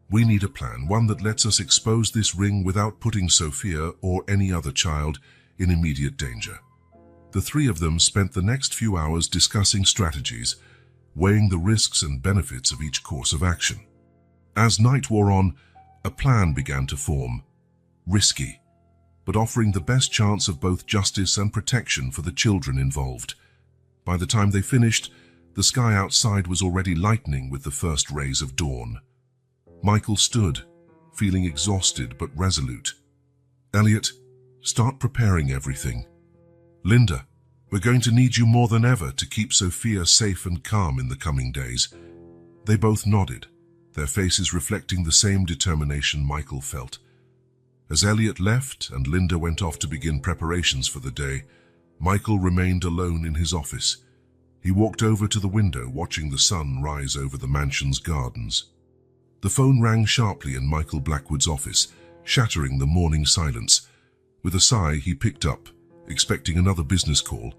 "We need a plan, one that lets us expose this ring without putting Sophia or any other child in immediate danger." The three of them spent the next few hours discussing strategies, weighing the risks and benefits of each course of action. As night wore on, a plan began to form. Risky, but offering the best chance of both justice and protection for the children involved. By the time they finished, the sky outside was already lightening with the first rays of dawn. Michael stood, feeling exhausted but resolute. "Elliot, start preparing everything. Linda, we're going to need you more than ever to keep Sophia safe and calm in the coming days." They both nodded, their faces reflecting the same determination Michael felt. As Elliot left and Linda went off to begin preparations for the day, Michael remained alone in his office. He walked over to the window, watching the sun rise over the mansion's gardens. The phone rang sharply in Michael Blackwood's office, shattering the morning silence. With a sigh, he picked up, expecting another business call.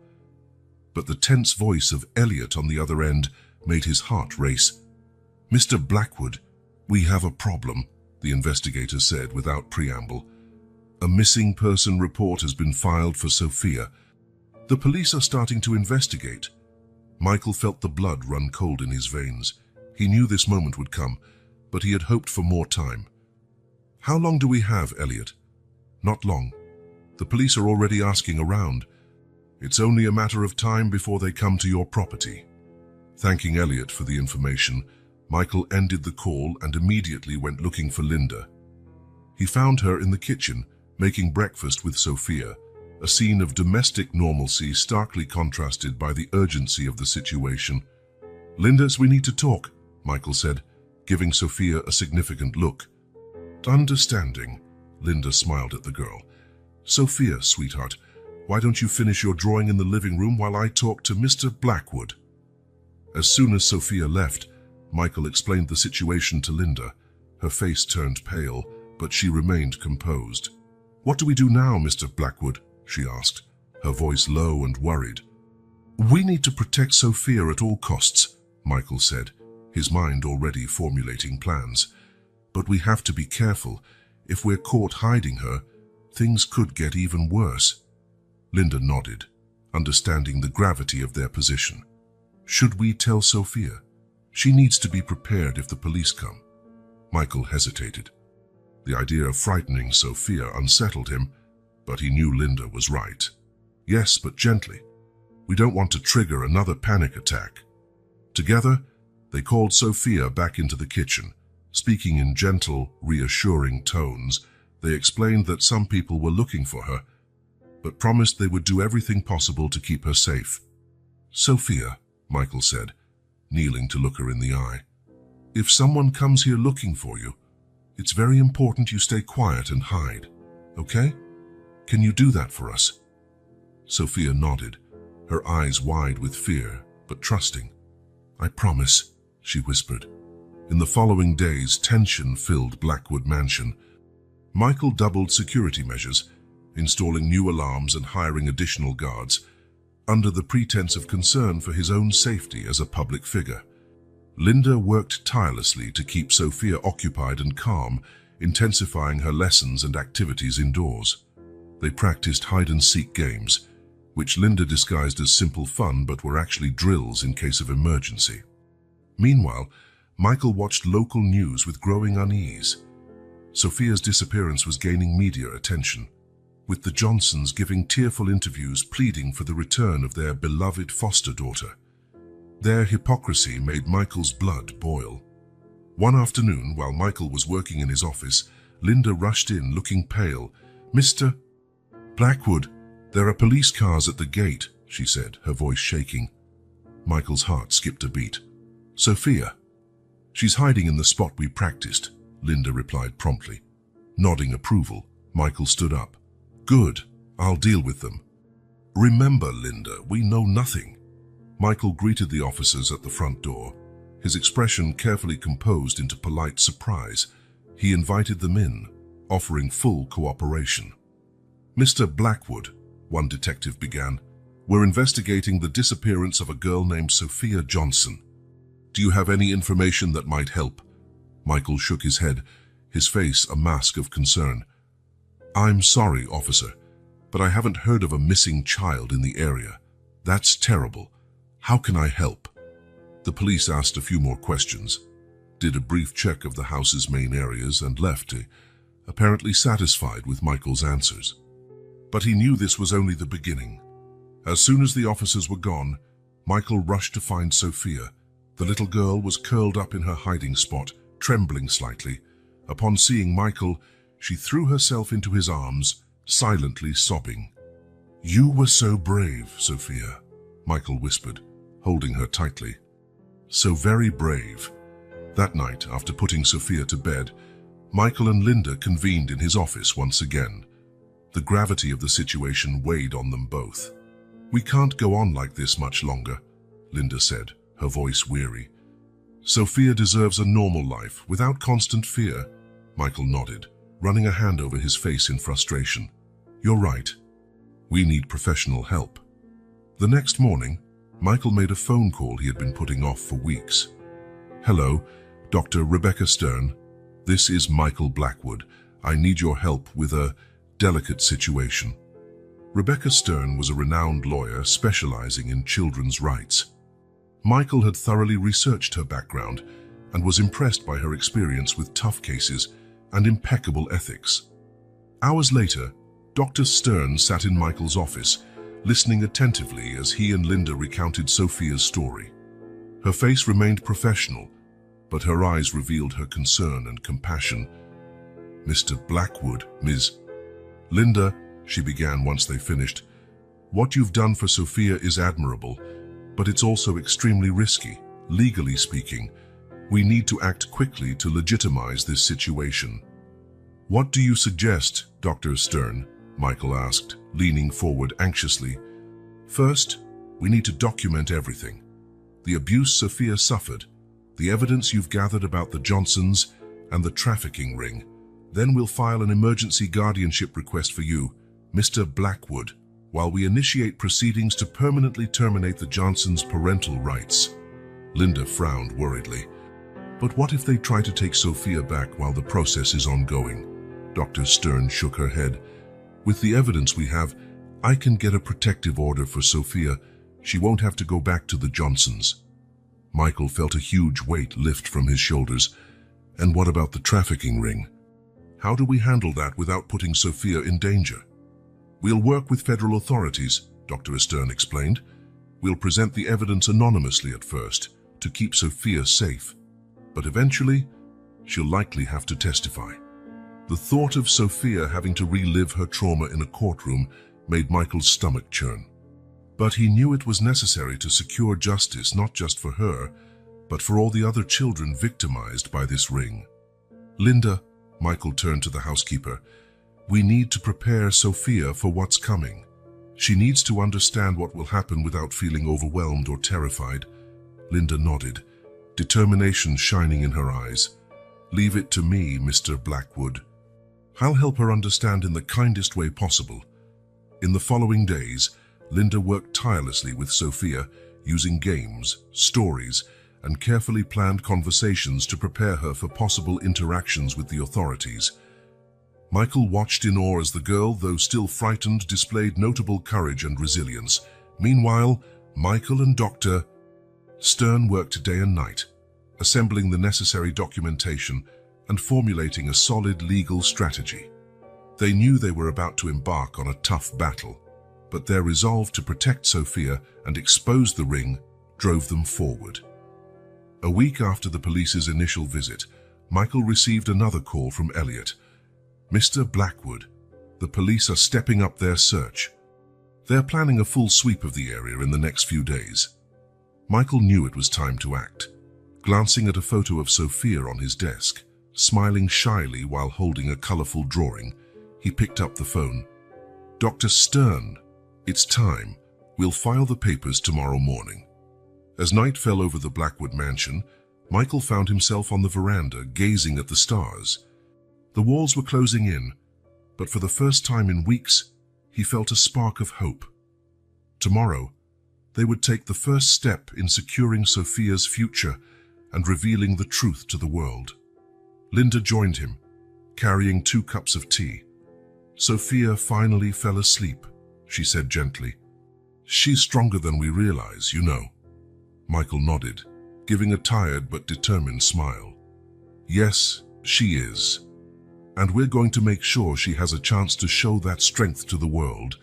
But the tense voice of Elliot on the other end made his heart race. "Mr. Blackwood, we have a problem," the investigator said without preamble. "A missing person report has been filed for Sophia. The police are starting to investigate." Michael felt the blood run cold in his veins. He knew this moment would come, but he had hoped for more time. "How long do we have, Elliot?" "Not long. The police are already asking around. It's only a matter of time before they come to your property." Thanking Elliot for the information, Michael ended the call and immediately went looking for Linda. He found her in the kitchen, making breakfast with Sophia, a scene of domestic normalcy starkly contrasted by the urgency of the situation. "Linda, we need to talk," Michael said, giving Sophia a significant look. "Understanding," Linda smiled at the girl. "Sophia, sweetheart, why don't you finish your drawing in the living room while I talk to Mr. Blackwood?" As soon as Sophia left, Michael explained the situation to Linda. Her face turned pale, but she remained composed. "What do we do now, Mr. Blackwood?" she asked, her voice low and worried. "We need to protect Sophia at all costs," Michael said, his mind already formulating plans. "But we have to be careful. If we're caught hiding her, things could get even worse." Linda nodded, understanding the gravity of their position. "Should we tell Sophia? She needs to be prepared if the police come." Michael hesitated. The idea of frightening Sophia unsettled him, but he knew Linda was right. "Yes, but gently. We don't want to trigger another panic attack." Together, They called Sophia back into the kitchen. Speaking in gentle, reassuring tones, they explained that some people were looking for her, but promised they would do everything possible to keep her safe. "Sophia," Michael said, kneeling to look her in the eye, "if someone comes here looking for you, it's very important you stay quiet and hide, okay? Can you do that for us?" Sophia nodded, her eyes wide with fear, but trusting. "I promise," she whispered. In the following days, tension filled Blackwood Mansion. Michael doubled security measures, installing new alarms and hiring additional guards, under the pretense of concern for his own safety as a public figure. Linda worked tirelessly to keep Sophia occupied and calm, intensifying her lessons and activities indoors. They practiced hide-and-seek games, which Linda disguised as simple fun but were actually drills in case of emergency. Meanwhile, Michael watched local news with growing unease. Sophia's disappearance was gaining media attention, with the Johnsons giving tearful interviews pleading for the return of their beloved foster daughter. Their hypocrisy made Michael's blood boil. One afternoon, while Michael was working in his office, Linda rushed in looking pale. "Mr. Blackwood, there are police cars at the gate," she said, her voice shaking. Michael's heart skipped a beat. "Sophia?" "She's hiding in the spot we practiced," Linda replied promptly. Nodding approval, Michael stood up. "Good, I'll deal with them." "Remember, Linda, we know nothing." Michael greeted the officers at the front door, his expression carefully composed into polite surprise. He invited them in, offering full cooperation. "Mr. Blackwood," one detective began, "we're investigating the disappearance of a girl named Sophia Johnson. Do you have any information that might help?" Michael shook his head, his face a mask of concern. "I'm sorry, officer, but I haven't heard of a missing child in the area. That's terrible. How can I help?" The police asked a few more questions, did a brief check of the house's main areas, and left, apparently satisfied with Michael's answers. But he knew this was only the beginning. As soon as the officers were gone, Michael rushed to find Sophia. The little girl was curled up in her hiding spot, trembling slightly. Upon seeing Michael, she threw herself into his arms, silently sobbing. "You were so brave, Sophia," Michael whispered, holding her tightly. "So very brave." That night, after putting Sophia to bed, Michael and Linda convened in his office once again. The gravity of the situation weighed on them both. "We can't go on like this much longer," Linda said, her voice weary. "Sophia deserves a normal life, without constant fear." Michael nodded, running a hand over his face in frustration. "You're right. We need professional help." The next morning, Michael made a phone call he had been putting off for weeks. "Hello, Dr. Rebecca Stern. This is Michael Blackwood. I need your help with a delicate situation." Rebecca Stern was a renowned lawyer specializing in children's rights. Michael had thoroughly researched her background and was impressed by her experience with tough cases and impeccable ethics. Hours later, Dr. Stern sat in Michael's office, listening attentively as he and Linda recounted Sophia's story. Her face remained professional, but her eyes revealed her concern and compassion. "Mr. Blackwood, Ms. Linda," she began once they finished, "what you've done for Sophia is admirable, but it's also extremely risky, legally speaking. We need to act quickly to legitimize this situation." "What do you suggest, Dr. Stern?" Michael asked, leaning forward anxiously. "First, we need to document everything. The abuse Sophia suffered, the evidence you've gathered about the Johnsons, and the trafficking ring. Then we'll file an emergency guardianship request for you, Mr. Blackwood, while we initiate proceedings to permanently terminate the Johnsons' parental rights." Linda frowned worriedly. "But what if they try to take Sophia back while the process is ongoing?" Dr. Stern shook her head. "With the evidence we have, I can get a protective order for Sophia. She won't have to go back to the Johnsons." Michael felt a huge weight lift from his shoulders. "And what about the trafficking ring? How do we handle that without putting Sophia in danger?" "We'll work with federal authorities," Dr. Stern explained. "We'll present the evidence anonymously at first, to keep Sophia safe, but eventually, she'll likely have to testify. The thought of Sophia having to relive her trauma in a courtroom made Michael's stomach churn. But he knew it was necessary to secure justice not just for her, but for all the other children victimized by this ring. "Linda," Michael turned to the housekeeper, "we need to prepare Sophia for what's coming. She needs to understand what will happen without feeling overwhelmed or terrified." Linda nodded, determination shining in her eyes. "Leave it to me, Mr. Blackwood. I'll help her understand in the kindest way possible." In the following days, Linda worked tirelessly with Sophia, using games, stories, and carefully planned conversations to prepare her for possible interactions with the authorities. Michael watched in awe as the girl, though still frightened, displayed notable courage and resilience. Meanwhile, Michael and Dr. Stern worked day and night, assembling the necessary documentation and formulating a solid legal strategy. They knew they were about to embark on a tough battle, but their resolve to protect Sophia and expose the ring drove them forward. A week after the police's initial visit, Michael received another call from Elliot. "Mr. Blackwood, the police are stepping up their search. They're planning a full sweep of the area in the next few days." Michael knew it was time to act. Glancing at a photo of Sophia on his desk, smiling shyly while holding a colorful drawing, he picked up the phone. "Dr. Stern, it's time. We'll file the papers tomorrow morning." As night fell over the Blackwood mansion, Michael found himself on the veranda, gazing at the stars. The walls were closing in, but for the first time in weeks, he felt a spark of hope. Tomorrow, they would take the first step in securing Sophia's future and revealing the truth to the world. Linda joined him, carrying 2 cups of tea. "Sophia finally fell asleep," she said gently. "She's stronger than we realize, you know." Michael nodded, giving a tired but determined smile. "Yes, she is. And we're going to make sure she has a chance to show that strength to the world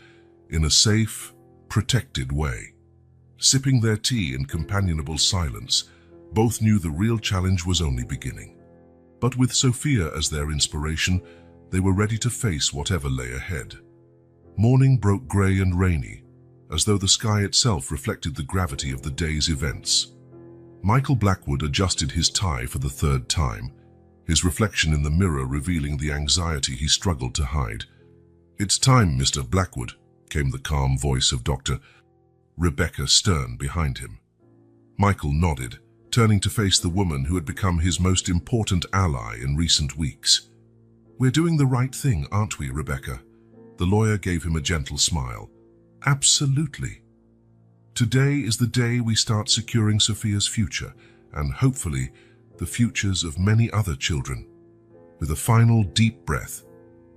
in a safe, protected way." Sipping their tea in companionable silence, both knew the real challenge was only beginning. But with Sophia as their inspiration, they were ready to face whatever lay ahead. Morning broke grey and rainy, as though the sky itself reflected the gravity of the day's events. Michael Blackwood adjusted his tie for the 3rd time, his reflection in the mirror revealing the anxiety he struggled to hide. "It's time, Mr. Blackwood," came the calm voice of Dr. Rebecca Stern behind him. Michael nodded, turning to face the woman who had become his most important ally in recent weeks. "We're doing the right thing, aren't we, Rebecca?" The lawyer gave him a gentle smile. "Absolutely. Today is the day we start securing Sophia's future, and hopefully the futures of many other children." With a final deep breath,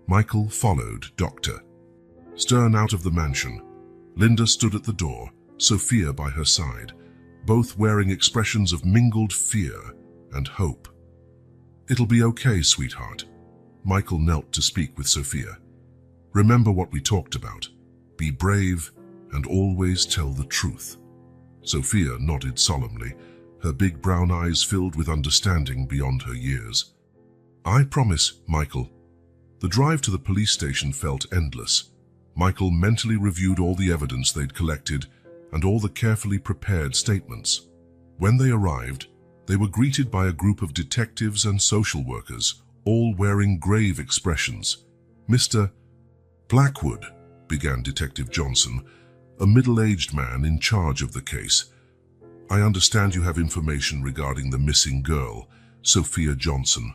Michael followed Dr. Stern out of the mansion. Linda stood at the door, Sophia by her side, both wearing expressions of mingled fear and hope. "It'll be okay, sweetheart." Michael knelt to speak with Sophia. "Remember what we talked about. Be brave and always tell the truth." Sophia nodded solemnly, her big brown eyes filled with understanding beyond her years. "I promise, Michael." The drive to the police station felt endless. Michael mentally reviewed all the evidence they'd collected and all the carefully prepared statements. When they arrived, they were greeted by a group of detectives and social workers, all wearing grave expressions. "Mr. Blackwood," began Detective Johnson, a middle-aged man in charge of the case. "I understand you have information regarding the missing girl, Sophia Johnson."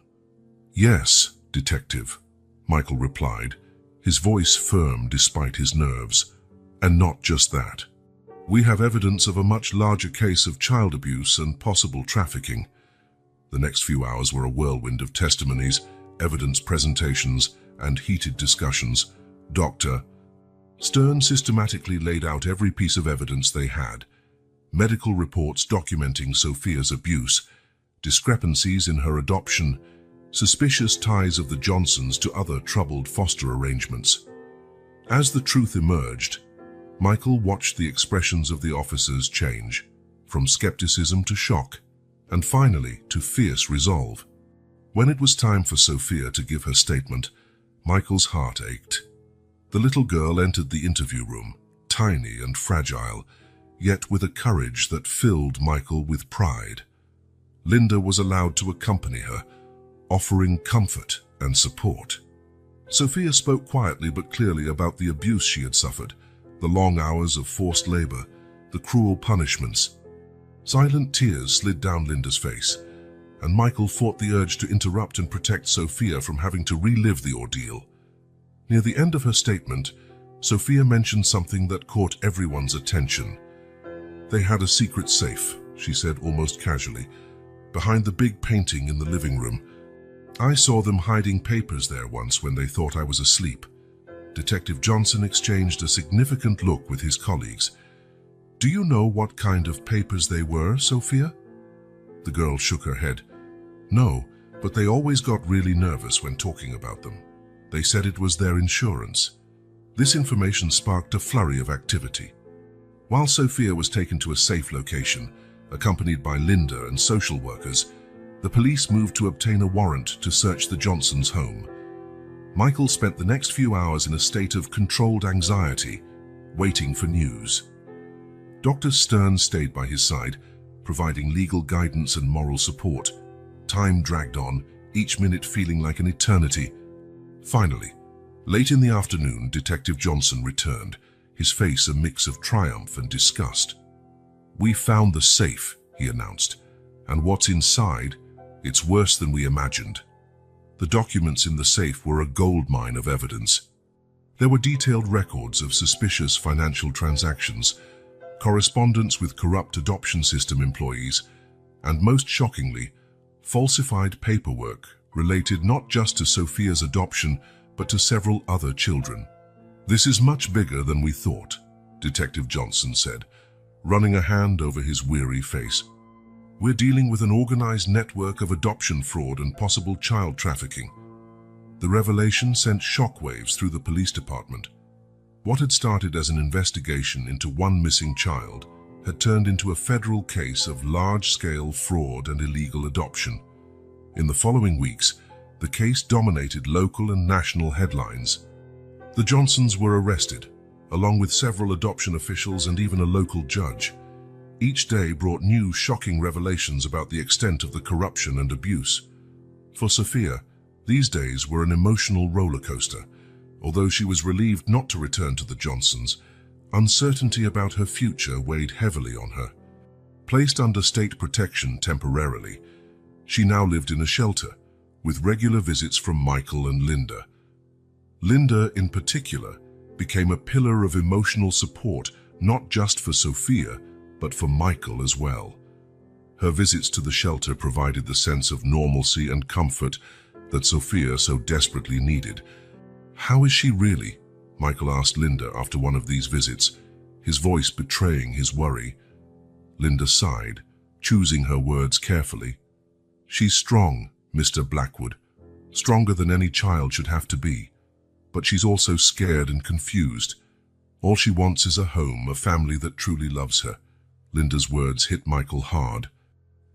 "Yes, Detective," Michael replied, his voice firm despite his nerves. "And not just that. We have evidence of a much larger case of child abuse and possible trafficking." The next few hours were a whirlwind of testimonies, evidence presentations, and heated discussions. Dr. Stern systematically laid out every piece of evidence they had. Medical reports documenting Sophia's abuse, discrepancies in her adoption, suspicious ties of the Johnsons to other troubled foster arrangements. As the truth emerged, Michael watched the expressions of the officers change. from skepticism to shock, and finally to fierce resolve. When it was time for Sophia to give her statement, Michael's heart ached. The little girl entered the interview room, tiny and fragile, yet with a courage that filled Michael with pride. Linda was allowed to accompany her, offering comfort and support. Sophia spoke quietly but clearly about the abuse she had suffered, the long hours of forced labor, the cruel punishments. Silent tears slid down Linda's face, and Michael fought the urge to interrupt and protect Sophia from having to relive the ordeal. Near the end of her statement, Sophia mentioned something that caught everyone's attention. "They had a secret safe," she said almost casually, "behind the big painting in the living room. I saw them hiding papers there once when they thought I was asleep." Detective Johnson exchanged a significant look with his colleagues. "Do you know what kind of papers they were, Sophia?" The girl shook her head. "No, but they always got really nervous when talking about them. They said it was their insurance." This information sparked a flurry of activity. While Sophia was taken to a safe location, accompanied by Linda and social workers, the police moved to obtain a warrant to search the Johnsons' home. Michael spent the next few hours in a state of controlled anxiety, waiting for news. Dr. Stern stayed by his side, providing legal guidance and moral support. Time dragged on, each minute feeling like an eternity. Finally, late in the afternoon, Detective Johnson returned, his face a mix of triumph and disgust. "We found the safe," he announced, "and what's inside, it's worse than we imagined." The documents in the safe were a goldmine of evidence. There were detailed records of suspicious financial transactions, correspondence with corrupt adoption system employees, and most shockingly, falsified paperwork related not just to Sophia's adoption, but to several other children. "This is much bigger than we thought," Detective Johnson said, running a hand over his weary face. "We're dealing with an organized network of adoption fraud and possible child trafficking." The revelation sent shockwaves through the police department. What had started as an investigation into one missing child had turned into a federal case of large-scale fraud and illegal adoption. In the following weeks, the case dominated local and national headlines. The Johnsons were arrested, along with several adoption officials and even a local judge. Each day brought new shocking revelations about the extent of the corruption and abuse. For Sophia, these days were an emotional roller coaster. Although she was relieved not to return to the Johnsons, uncertainty about her future weighed heavily on her. Placed under state protection temporarily, she now lived in a shelter, with regular visits from Michael and Linda. Linda, in particular, became a pillar of emotional support not just for Sophia, but for Michael as well. Her visits to the shelter provided the sense of normalcy and comfort that Sophia so desperately needed. "How is she really?" Michael asked Linda after one of these visits, his voice betraying his worry. Linda sighed, choosing her words carefully. "She's strong, Mr. Blackwood, stronger than any child should have to be. But she's also scared and confused. All she wants is a home, a family that truly loves her." Linda's words hit Michael hard.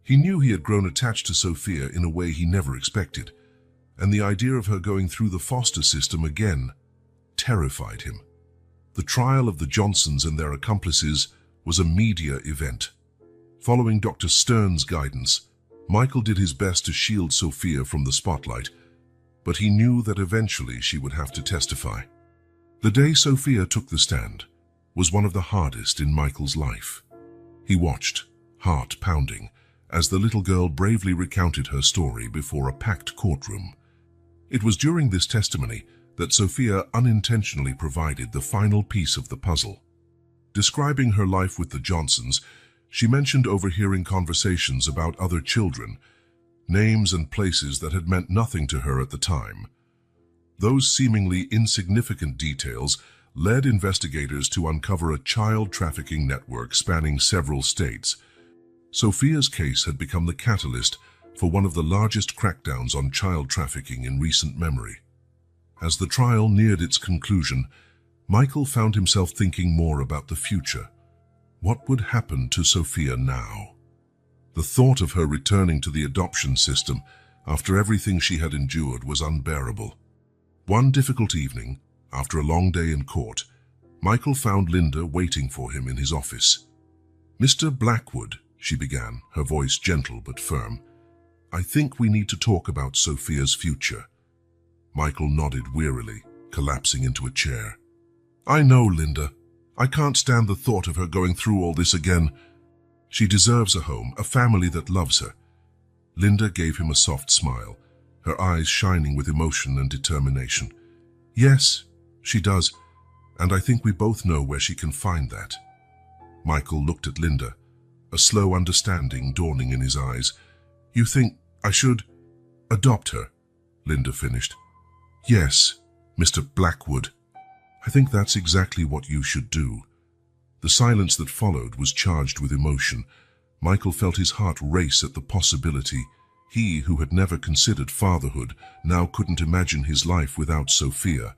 He knew he had grown attached to Sophia in a way he never expected, and the idea of her going through the foster system again terrified him. The trial of the Johnsons and their accomplices was a media event. Following Dr. Stern's guidance, Michael did his best to shield Sophia from the spotlight, but he knew that eventually she would have to testify. The day Sophia took the stand was one of the hardest in Michael's life. He watched, heart pounding, as the little girl bravely recounted her story before a packed courtroom. It was during this testimony that Sophia unintentionally provided the final piece of the puzzle. Describing her life with the Johnsons, she mentioned overhearing conversations about other children, names and places that had meant nothing to her at the time. Those seemingly insignificant details led investigators to uncover a child trafficking network spanning several states. Sophia's case had become the catalyst for one of the largest crackdowns on child trafficking in recent memory. As the trial neared its conclusion, Michael found himself thinking more about the future. What would happen to Sophia now? The thought of her returning to the adoption system after everything she had endured was unbearable. One difficult evening, after a long day in court, Michael found Linda waiting for him in his office. "Mr. Blackwood," she began, her voice gentle but firm, "I think we need to talk about Sophia's future." Michael nodded wearily, collapsing into a chair. "I know, Linda. I can't stand the thought of her going through all this again. She deserves a home, a family that loves her." Linda gave him a soft smile, her eyes shining with emotion and determination. "Yes, she does, and I think we both know where she can find that." Michael looked at Linda, a slow understanding dawning in his eyes. "You think I should adopt her?" Linda finished. "Yes, Mr. Blackwood. I think that's exactly what you should do." The silence that followed was charged with emotion. Michael felt his heart race at the possibility. He, who had never considered fatherhood, now couldn't imagine his life without Sophia.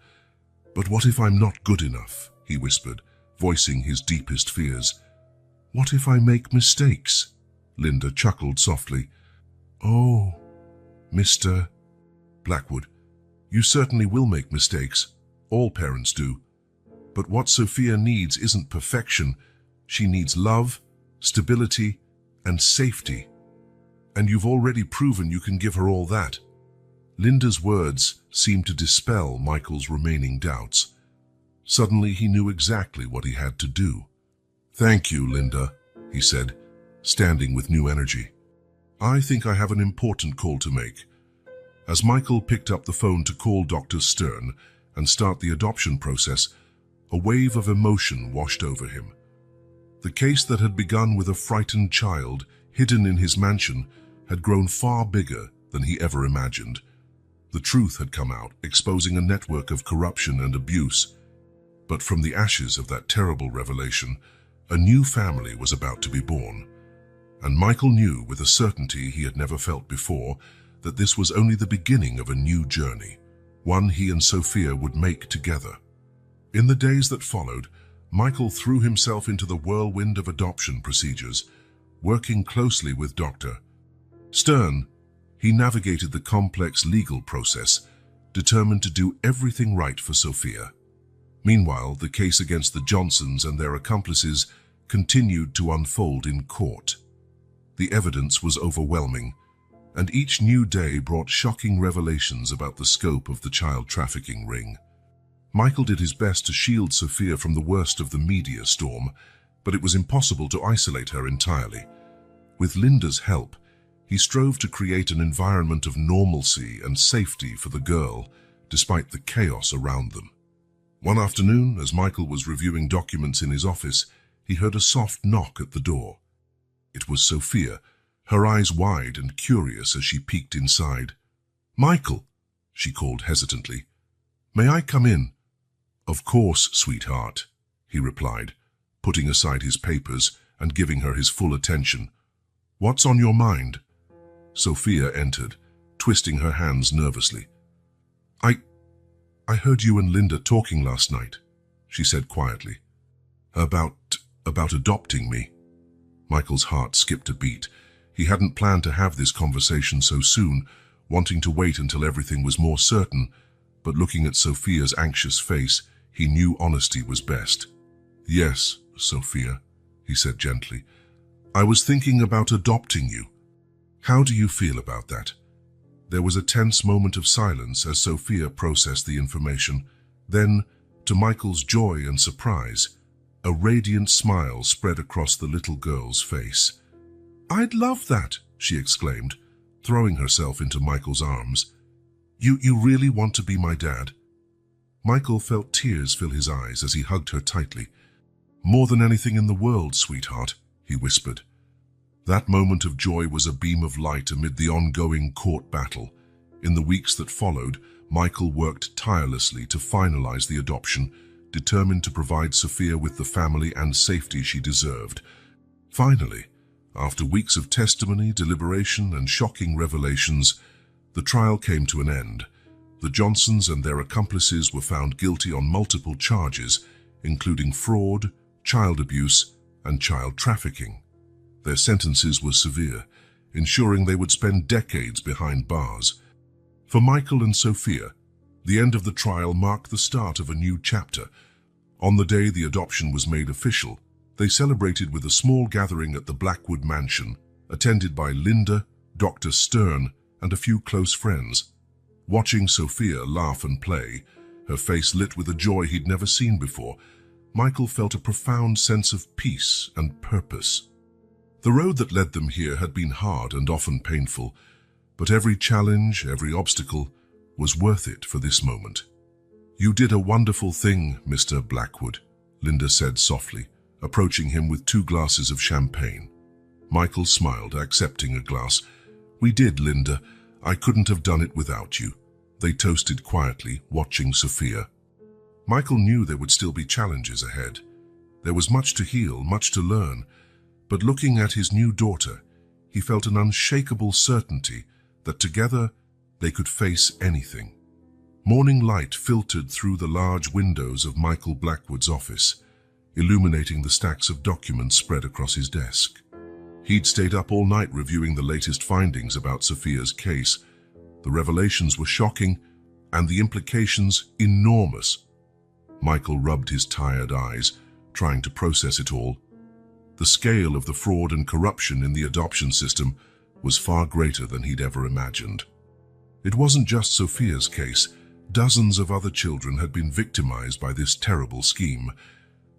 "But what if I'm not good enough?" he whispered, voicing his deepest fears. "What if I make mistakes?" Linda chuckled softly. "Oh, Mr. Blackwood, you certainly will make mistakes. All parents do. But what Sophia needs isn't perfection. She needs love, stability, and safety. And you've already proven you can give her all that." Linda's words seemed to dispel Michael's remaining doubts. Suddenly he knew exactly what he had to do. "Thank you, Linda," he said, standing with new energy. "I think I have an important call to make." As Michael picked up the phone to call Dr. Stern and start the adoption process, a wave of emotion washed over him. The case that had begun with a frightened child hidden in his mansion had grown far bigger than he ever imagined. The truth had come out, exposing a network of corruption and abuse. But from the ashes of that terrible revelation, a new family was about to be born. And Michael knew with a certainty he had never felt before that this was only the beginning of a new journey, one he and Sophia would make together. In the days that followed, Michael threw himself into the whirlwind of adoption procedures, working closely with Dr. Stern. He navigated the complex legal process, determined to do everything right for Sophia. Meanwhile, the case against the Johnsons and their accomplices continued to unfold in court. The evidence was overwhelming, and each new day brought shocking revelations about the scope of the child trafficking ring. Michael did his best to shield Sophia from the worst of the media storm, but it was impossible to isolate her entirely. With Linda's help, he strove to create an environment of normalcy and safety for the girl, despite the chaos around them. One afternoon, as Michael was reviewing documents in his office, he heard a soft knock at the door. It was Sophia, her eyes wide and curious as she peeked inside. "Michael," she called hesitantly, "may I come in?" "Of course, sweetheart," he replied, putting aside his papers and giving her his full attention. "What's on your mind?" Sophia entered, twisting her hands nervously. I heard you and Linda talking last night," she said quietly. About adopting me." Michael's heart skipped a beat. He hadn't planned to have this conversation so soon, wanting to wait until everything was more certain, but looking at Sophia's anxious face, he knew honesty was best. "Yes, Sophia," he said gently. "I was thinking about adopting you. How do you feel about that?" There was a tense moment of silence as Sophia processed the information. Then, to Michael's joy and surprise, a radiant smile spread across the little girl's face. "I'd love that," she exclaimed, throwing herself into Michael's arms. You really want to be my dad?" Michael felt tears fill his eyes as he hugged her tightly. "More than anything in the world, sweetheart," he whispered. That moment of joy was a beam of light amid the ongoing court battle. In the weeks that followed, Michael worked tirelessly to finalize the adoption, determined to provide Sophia with the family and safety she deserved. Finally, after weeks of testimony, deliberation, and shocking revelations, the trial came to an end. The Johnsons and their accomplices were found guilty on multiple charges, including fraud, child abuse, and child trafficking. Their sentences were severe, ensuring they would spend decades behind bars. For Michael and Sophia, the end of the trial marked the start of a new chapter. On the day the adoption was made official, they celebrated with a small gathering at the Blackwood mansion, attended by Linda, Dr. Stern, and a few close friends. Watching Sophia laugh and play, her face lit with a joy he'd never seen before, Michael felt a profound sense of peace and purpose. The road that led them here had been hard and often painful, but every challenge, every obstacle, was worth it for this moment. "You did a wonderful thing, Mr. Blackwood," Linda said softly, approaching him with 2 glasses of champagne. Michael smiled, accepting a glass. "We did, Linda. I couldn't have done it without you." They toasted quietly, watching Sophia. Michael knew there would still be challenges ahead. There was much to heal, much to learn, but looking at his new daughter, he felt an unshakable certainty that together they could face anything. Morning light filtered through the large windows of Michael Blackwood's office, illuminating the stacks of documents spread across his desk. He'd stayed up all night reviewing the latest findings about Sophia's case. The revelations were shocking, and the implications enormous. Michael rubbed his tired eyes, trying to process it all. The scale of the fraud and corruption in the adoption system was far greater than he'd ever imagined. It wasn't just Sophia's case. Dozens of other children had been victimized by this terrible scheme.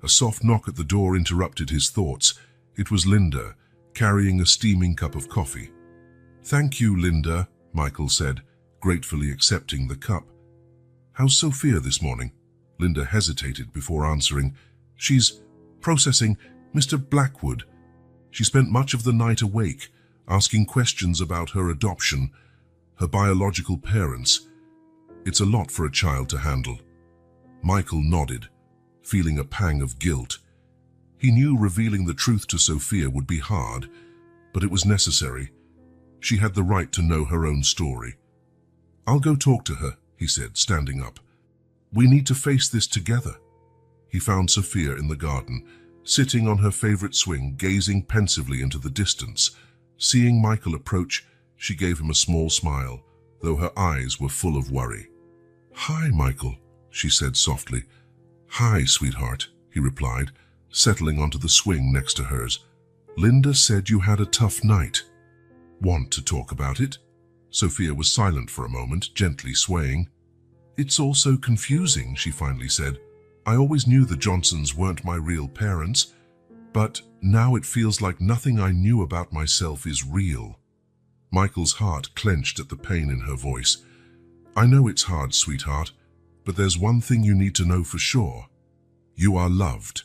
A soft knock at the door interrupted his thoughts. It was Linda, carrying a steaming cup of coffee. "Thank you, Linda," Michael said, gratefully accepting the cup. "How's Sophia this morning?" Linda hesitated before answering. "She's processing, Mr. Blackwood. She spent much of the night awake, asking questions about her adoption, her biological parents. It's a lot for a child to handle." Michael nodded, feeling a pang of guilt. He knew revealing the truth to Sophia would be hard, but it was necessary. She had the right to know her own story. "I'll go talk to her," he said, standing up. "We need to face this together." He found Sophia in the garden, sitting on her favorite swing, gazing pensively into the distance. Seeing Michael approach, she gave him a small smile, though her eyes were full of worry. "Hi, Michael," she said softly. "Hi, sweetheart," he replied, settling onto the swing next to hers. "Linda said you had a tough night. Want to talk about it?" Sophia was silent for a moment, gently swaying. "It's all so confusing," she finally said. "I always knew the Johnsons weren't my real parents, but now it feels like nothing I knew about myself is real." Michael's heart clenched at the pain in her voice. "I know it's hard, sweetheart, but there's one thing you need to know for sure. You are loved.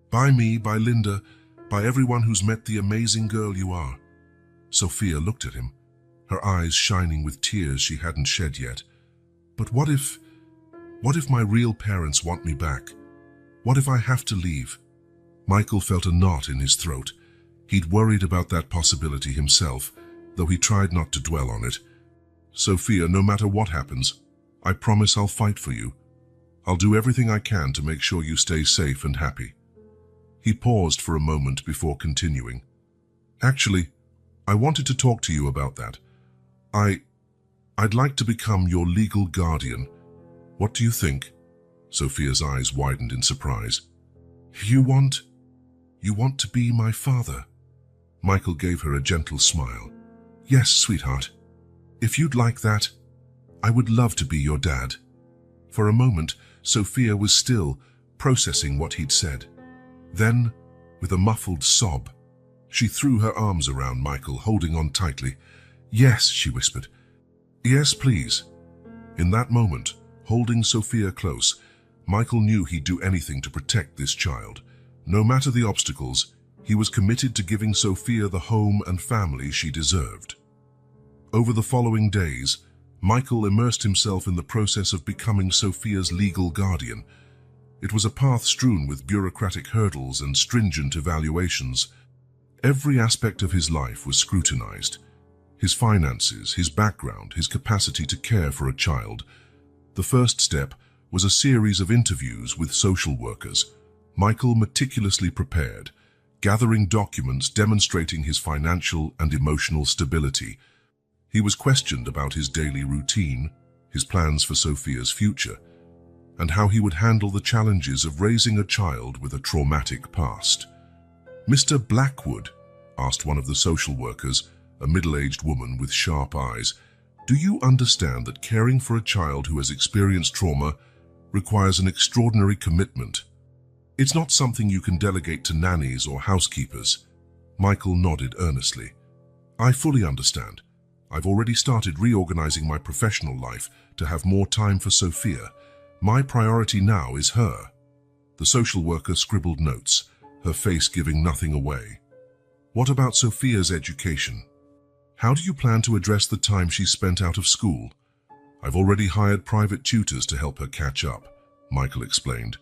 By me, by Linda, by everyone who's met the amazing girl you are." Sophia looked at him, her eyes shining with tears she hadn't shed yet. "But what if my real parents want me back? What if I have to leave?" Michael felt a knot in his throat. He'd worried about that possibility himself, though he tried not to dwell on it. "Sophia, no matter what happens, I promise I'll fight for you. I'll do everything I can to make sure you stay safe and happy." He paused for a moment before continuing. "Actually, I wanted to talk to you about that. I'd like to become your legal guardian. What do you think?" Sophia's eyes widened in surprise. You want to be my father?" Michael gave her a gentle smile. "Yes, sweetheart. If you'd like that, I would love to be your dad." For a moment, Sophia was still, processing what he'd said. Then, with a muffled sob, she threw her arms around Michael, holding on tightly. "Yes," she whispered. "Yes, please." In that moment, holding Sophia close, Michael knew he'd do anything to protect this child. No matter the obstacles, he was committed to giving Sophia the home and family she deserved. Over the following days, Michael immersed himself in the process of becoming Sophia's legal guardian. It was a path strewn with bureaucratic hurdles and stringent evaluations. Every aspect of his life was scrutinized. His finances, his background, his capacity to care for a child. The first step was a series of interviews with social workers. Michael meticulously prepared, gathering documents demonstrating his financial and emotional stability. He was questioned about his daily routine, his plans for Sophia's future, and how he would handle the challenges of raising a child with a traumatic past. "Mr. Blackwood," asked one of the social workers, a middle-aged woman with sharp eyes, "do you understand that caring for a child who has experienced trauma requires an extraordinary commitment? It's not something you can delegate to nannies or housekeepers." Michael nodded earnestly. "I fully understand. I've already started reorganizing my professional life to have more time for Sophia. My priority now is her." The social worker scribbled notes, her face giving nothing away. "What about Sophia's education? How do you plan to address the time she spent out of school?" "I've already hired private tutors to help her catch up," Michael explained.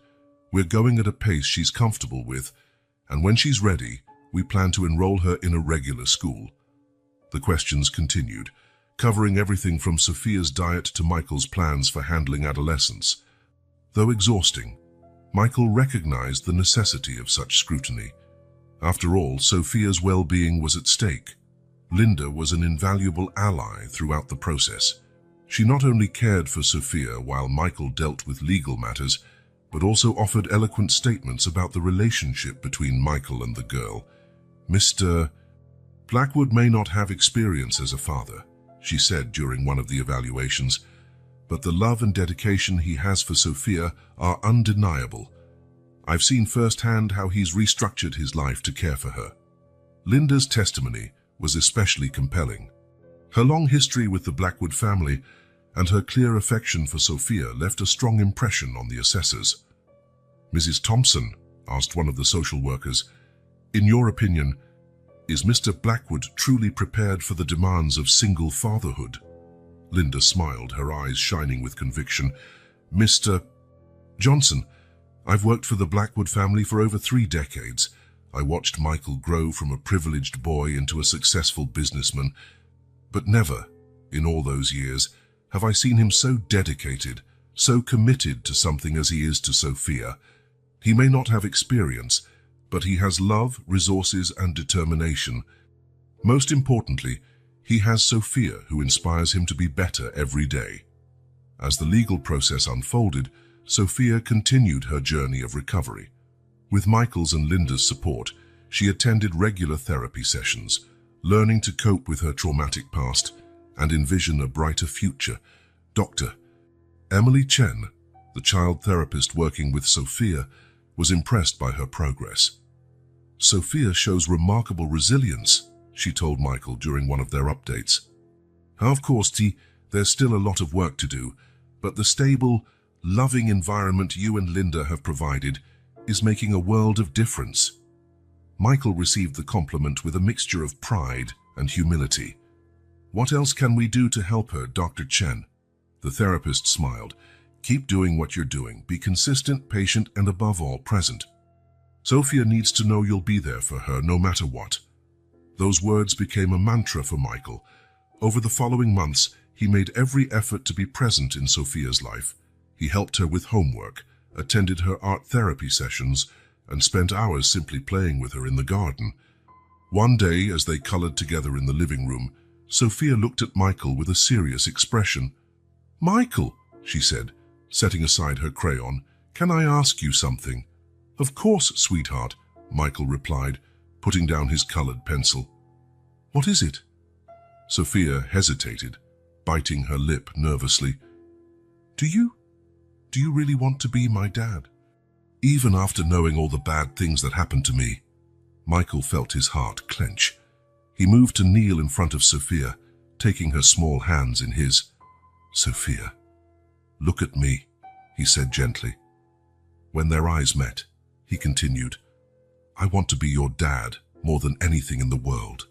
"We're going at a pace she's comfortable with, and when she's ready, we plan to enroll her in a regular school." The questions continued, covering everything from Sophia's diet to Michael's plans for handling adolescence. Though exhausting, Michael recognized the necessity of such scrutiny. After all, Sophia's well-being was at stake. Linda was an invaluable ally throughout the process. She not only cared for Sophia while Michael dealt with legal matters, but also offered eloquent statements about the relationship between Michael and the girl. "Mr. Blackwood may not have experience as a father," she said during one of the evaluations, "but the love and dedication he has for Sophia are undeniable. I've seen firsthand how he's restructured his life to care for her." Linda's testimony was especially compelling. Her long history with the Blackwood family and her clear affection for Sophia left a strong impression on the assessors. "Mrs. Thompson," asked one of the social workers, "in your opinion, is Mr. Blackwood truly prepared for the demands of single fatherhood?" Linda smiled, her eyes shining with conviction. "Mr. Johnson, I've worked for the Blackwood family for over 3 decades. I watched Michael grow from a privileged boy into a successful businessman, but never, in all those years, have I seen him so dedicated, so committed to something as he is to Sophia. He may not have experience, but he has love, resources, and determination. Most importantly, he has Sophia, who inspires him to be better every day." As the legal process unfolded, Sophia continued her journey of recovery. With Michael's and Linda's support, she attended regular therapy sessions, learning to cope with her traumatic past and envision a brighter future. Dr. Emily Chen, the child therapist working with Sophia, was impressed by her progress. "Sophia shows remarkable resilience," she told Michael during one of their updates. "Of course, there's still a lot of work to do, but the stable, loving environment you and Linda have provided is making a world of difference." Michael received the compliment with a mixture of pride and humility. "What else can we do to help her, Dr. Chen?" The therapist smiled. "Keep doing what you're doing. Be consistent, patient, and above all, present. Sophia needs to know you'll be there for her no matter what." Those words became a mantra for Michael. Over the following months, he made every effort to be present in Sophia's life. He helped her with homework, attended her art therapy sessions, and spent hours simply playing with her in the garden. One day, as they colored together in the living room, Sophia looked at Michael with a serious expression. "Michael," she said, setting aside her crayon, "can I ask you something?" "Of course, sweetheart," Michael replied, putting down his colored pencil. "What is it?" Sophia hesitated, biting her lip nervously. Do you really want to be my dad?" Even after knowing all the bad things that happened to me, Michael felt his heart clench. He moved to kneel in front of Sophia, taking her small hands in his. "Sophia, look at me," he said gently. When their eyes met, he continued, "I want to be your dad more than anything in the world.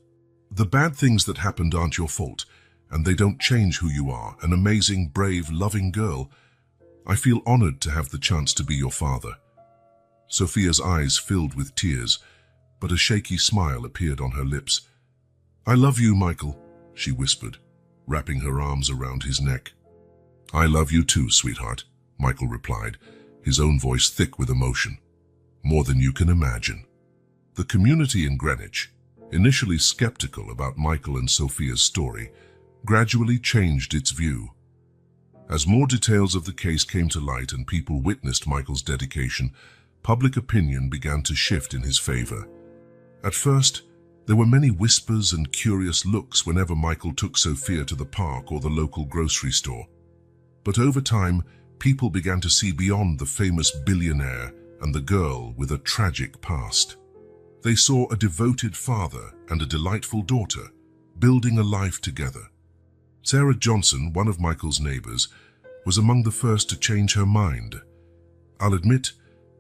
The bad things that happened aren't your fault, and they don't change who you are, an amazing, brave, loving girl. I feel honored to have the chance to be your father." Sophia's eyes filled with tears, but a shaky smile appeared on her lips. "I love you, Michael," she whispered, wrapping her arms around his neck. "I love you too, sweetheart," Michael replied, his own voice thick with emotion. "More than you can imagine." The community in Greenwich, initially skeptical about Michael and Sophia's story, gradually changed its view. As more details of the case came to light and people witnessed Michael's dedication, public opinion began to shift in his favor. At first, there were many whispers and curious looks whenever Michael took Sophia to the park or the local grocery store. But over time, people began to see beyond the famous billionaire and the girl with a tragic past. They saw a devoted father and a delightful daughter, building a life together. Sarah Johnson, one of Michael's neighbors, was among the first to change her mind. "I'll admit,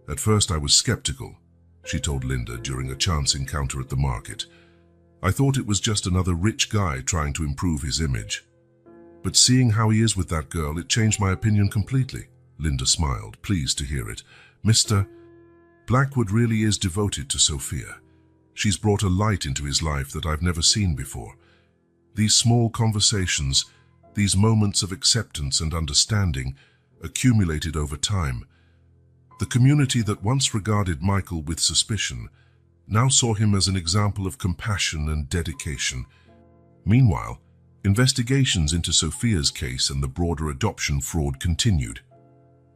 at first I was skeptical," she told Linda during a chance encounter at the market. "I thought it was just another rich guy trying to improve his image. But seeing how he is with that girl, it changed my opinion completely." Linda smiled, pleased to hear it. "Mr. Blackwood really is devoted to Sophia. She's brought a light into his life that I've never seen before. These small conversations, these moments of acceptance and understanding, accumulated over time. The community that once regarded Michael with suspicion now saw him as an example of compassion and dedication." Meanwhile, investigations into Sophia's case and the broader adoption fraud continued.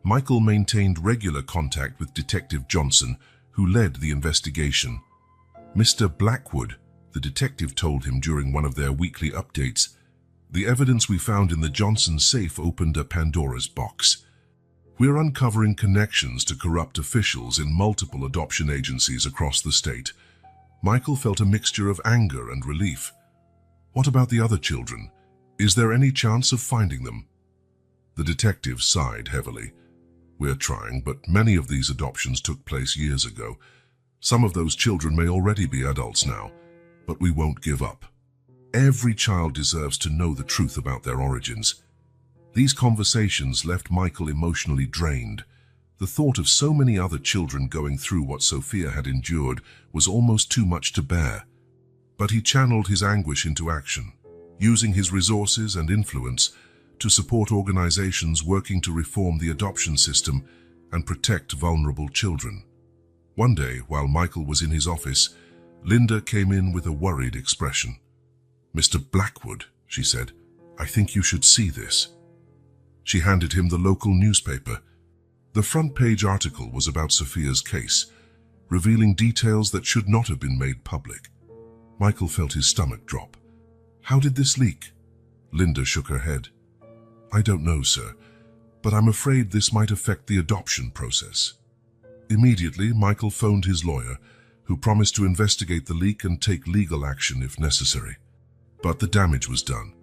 Michael maintained regular contact with Detective Johnson, who led the investigation. "Mr. Blackwood," the detective told him during one of their weekly updates, "the evidence we found in the Johnson safe opened a Pandora's box. We're uncovering connections to corrupt officials in multiple adoption agencies across the state." Michael felt a mixture of anger and relief. "What about the other children? Is there any chance of finding them?" The detective sighed heavily. "We're trying, but many of these adoptions took place years ago. Some of those children may already be adults now, but we won't give up. Every child deserves to know the truth about their origins." These conversations left Michael emotionally drained. The thought of so many other children going through what Sophia had endured was almost too much to bear. But he channeled his anguish into action, using his resources and influence to support organizations working to reform the adoption system and protect vulnerable children. One day, while Michael was in his office, Linda came in with a worried expression. "Mr. Blackwood," she said, "I think you should see this." She handed him the local newspaper. The front-page article was about Sophia's case, revealing details that should not have been made public. Michael felt his stomach drop. "How did this leak?" Linda shook her head. "I don't know, sir, but I'm afraid this might affect the adoption process." Immediately, Michael phoned his lawyer, who promised to investigate the leak and take legal action if necessary. But the damage was done.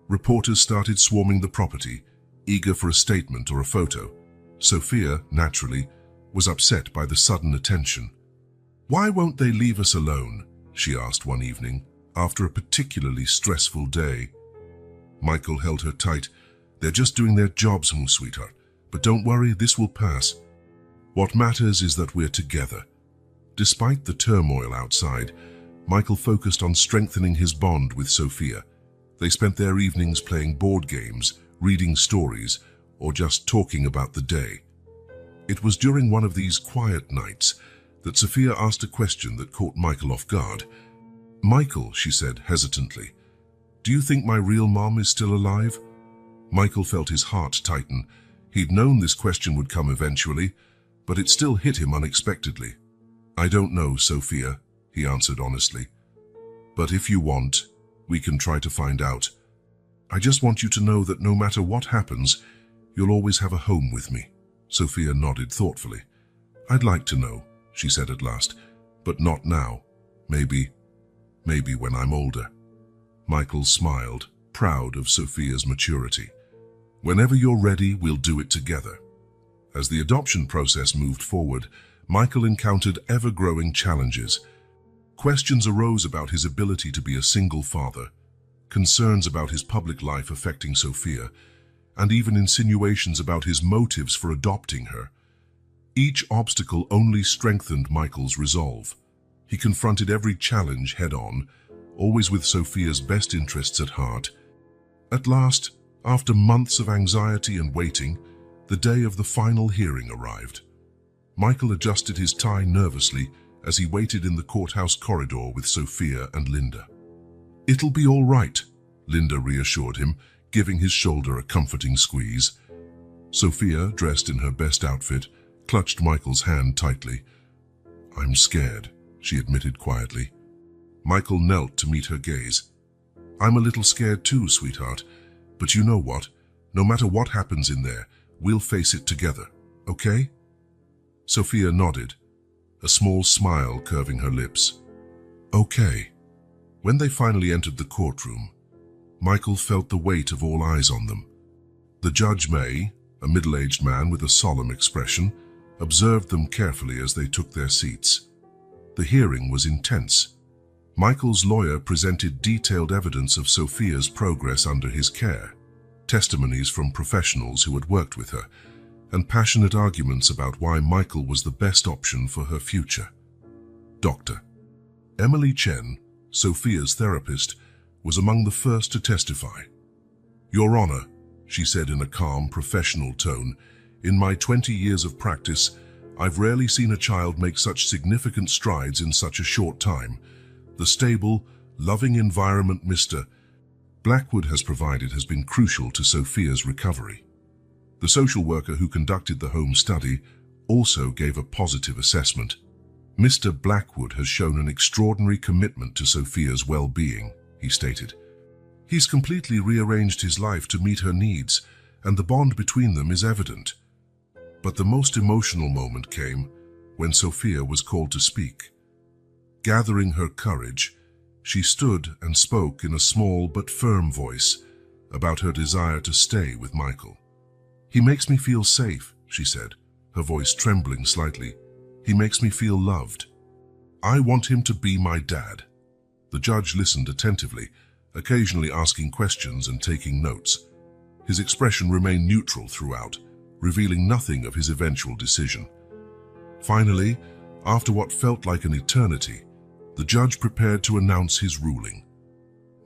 Reporters started swarming the property, eager for a statement or a photo. Sophia, naturally, was upset by the sudden attention. "Why won't they leave us alone?" she asked one evening, after a particularly stressful day. Michael held her tight. "They're just doing their jobs, sweetheart. But don't worry, this will pass. What matters is that we're together." Despite the turmoil outside, Michael focused on strengthening his bond with Sophia. They spent their evenings playing board games, reading stories, or just talking about the day. It was during one of these quiet nights that Sophia asked a question that caught Michael off guard. "Michael," she said hesitantly, "do you think my real mom is still alive?" Michael felt his heart tighten. He'd known this question would come eventually, but it still hit him unexpectedly. "I don't know, Sophia," he answered honestly. "But if you want, we can try to find out. I just want you to know that no matter what happens, you'll always have a home with me." Sophia nodded thoughtfully. "I'd like to know," she said at last, "but not now. Maybe when I'm older." Michael smiled, proud of Sophia's maturity. "Whenever you're ready, we'll do it together." As the adoption process moved forward, Michael encountered ever-growing challenges. Questions arose about his ability to be a single father, concerns about his public life affecting Sophia, and even insinuations about his motives for adopting her. Each obstacle only strengthened Michael's resolve. He confronted every challenge head-on, always with Sophia's best interests at heart. At last, after months of anxiety and waiting, the day of the final hearing arrived. Michael adjusted his tie nervously, as he waited in the courthouse corridor with Sophia and Linda. "It'll be all right," Linda reassured him, giving his shoulder a comforting squeeze. Sophia, dressed in her best outfit, clutched Michael's hand tightly. "I'm scared," she admitted quietly. Michael knelt to meet her gaze. "I'm a little scared too, sweetheart, but you know what? No matter what happens in there, we'll face it together, okay?" Sophia nodded, a small smile curving her lips. "Okay." When they finally entered the courtroom, Michael felt the weight of all eyes on them. The Judge May, a middle-aged man with a solemn expression, observed them carefully as they took their seats. The hearing was intense. Michael's lawyer presented detailed evidence of Sophia's progress under his care, testimonies from professionals who had worked with her, and passionate arguments about why Michael was the best option for her future. Dr. Emily Chen, Sophia's therapist, was among the first to testify. "Your Honor," she said in a calm, professional tone, "in my 20 years of practice, I've rarely seen a child make such significant strides in such a short time. The stable, loving environment Mr. Blackwood has provided has been crucial to Sophia's recovery." The social worker who conducted the home study also gave a positive assessment. "Mr. Blackwood has shown an extraordinary commitment to Sophia's well-being," he stated. "He's completely rearranged his life to meet her needs, and the bond between them is evident." But the most emotional moment came when Sophia was called to speak. Gathering her courage, she stood and spoke in a small but firm voice about her desire to stay with Michael. "He makes me feel safe," she said, her voice trembling slightly. "He makes me feel loved. I want him to be my dad." The judge listened attentively, occasionally asking questions and taking notes. His expression remained neutral throughout, revealing nothing of his eventual decision. Finally, after what felt like an eternity, the judge prepared to announce his ruling.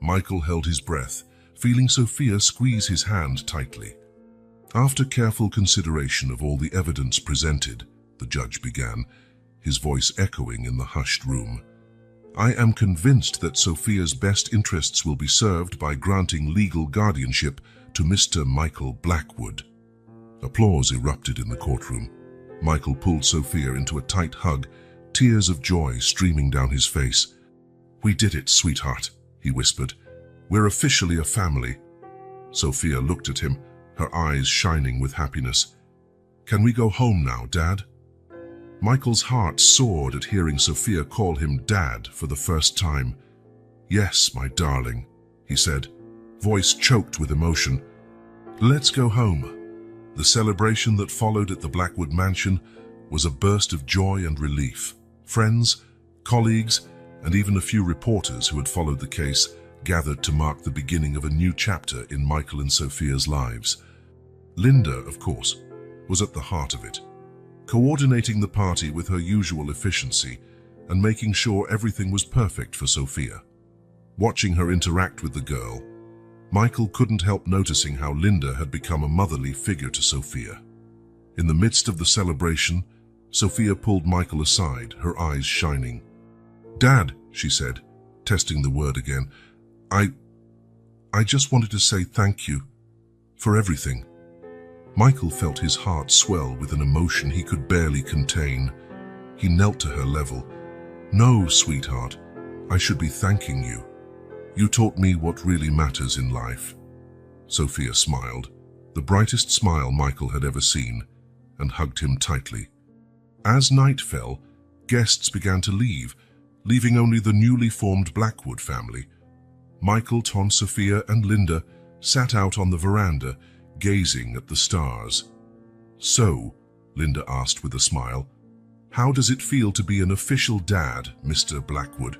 Michael held his breath, feeling Sophia squeeze his hand tightly. "After careful consideration of all the evidence presented," the judge began, his voice echoing in the hushed room, "I am convinced that Sophia's best interests will be served by granting legal guardianship to Mr. Michael Blackwood." Applause erupted in the courtroom. Michael pulled Sophia into a tight hug, tears of joy streaming down his face. "We did it, sweetheart," he whispered. "We're officially a family." Sophia looked at him, her eyes shining with happiness. "Can we go home now, Dad?" Michael's heart soared at hearing Sophia call him Dad for the first time. "Yes, my darling," he said, voice choked with emotion. "Let's go home." The celebration that followed at the Blackwood mansion was a burst of joy and relief. Friends, colleagues, and even a few reporters who had followed the case gathered to mark the beginning of a new chapter in Michael and Sophia's lives. Linda, of course, was at the heart of it, coordinating the party with her usual efficiency and making sure everything was perfect for Sophia. Watching her interact with the girl, Michael couldn't help noticing how Linda had become a motherly figure to Sophia. In the midst of the celebration, Sophia pulled Michael aside, her eyes shining. "Dad," she said, testing the word again, I just wanted to say thank you for everything." Michael felt his heart swell with an emotion he could barely contain. He knelt to her level. "No, sweetheart, I should be thanking you. You taught me what really matters in life." Sophia smiled, the brightest smile Michael had ever seen, and hugged him tightly. As night fell, guests began to leave, leaving only the newly formed Blackwood family. Michael, Tom, Sophia, and Linda sat out on the veranda, gazing at the stars. "So," Linda asked with a smile, "how does it feel to be an official dad, Mr. Blackwood?"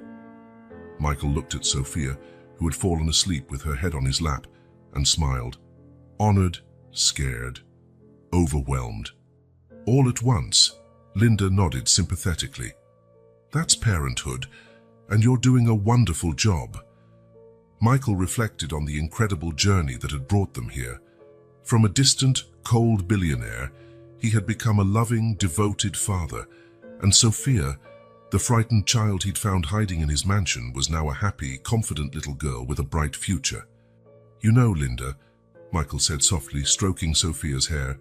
Michael looked at Sophia, who had fallen asleep with her head on his lap, and smiled. Honored, scared, overwhelmed. All at once, Linda nodded sympathetically. "That's parenthood, and you're doing a wonderful job." Michael reflected on the incredible journey that had brought them here. From a distant, cold billionaire, he had become a loving, devoted father, and Sophia, The frightened child he'd found hiding in his mansion was now a happy, confident little girl with a bright future. "You know, Linda," Michael said softly, stroking Sophia's hair,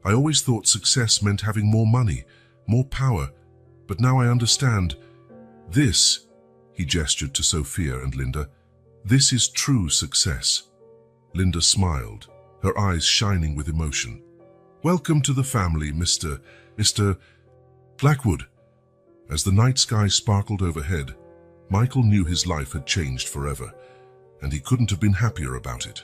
"I always thought success meant having more money, more power, but now I understand. This," he gestured to Sophia and Linda, "this is true success." Linda smiled, her eyes shining with emotion. "Welcome to the family, Mr. Blackwood." As the night sky sparkled overhead, Michael knew his life had changed forever, and he couldn't have been happier about it.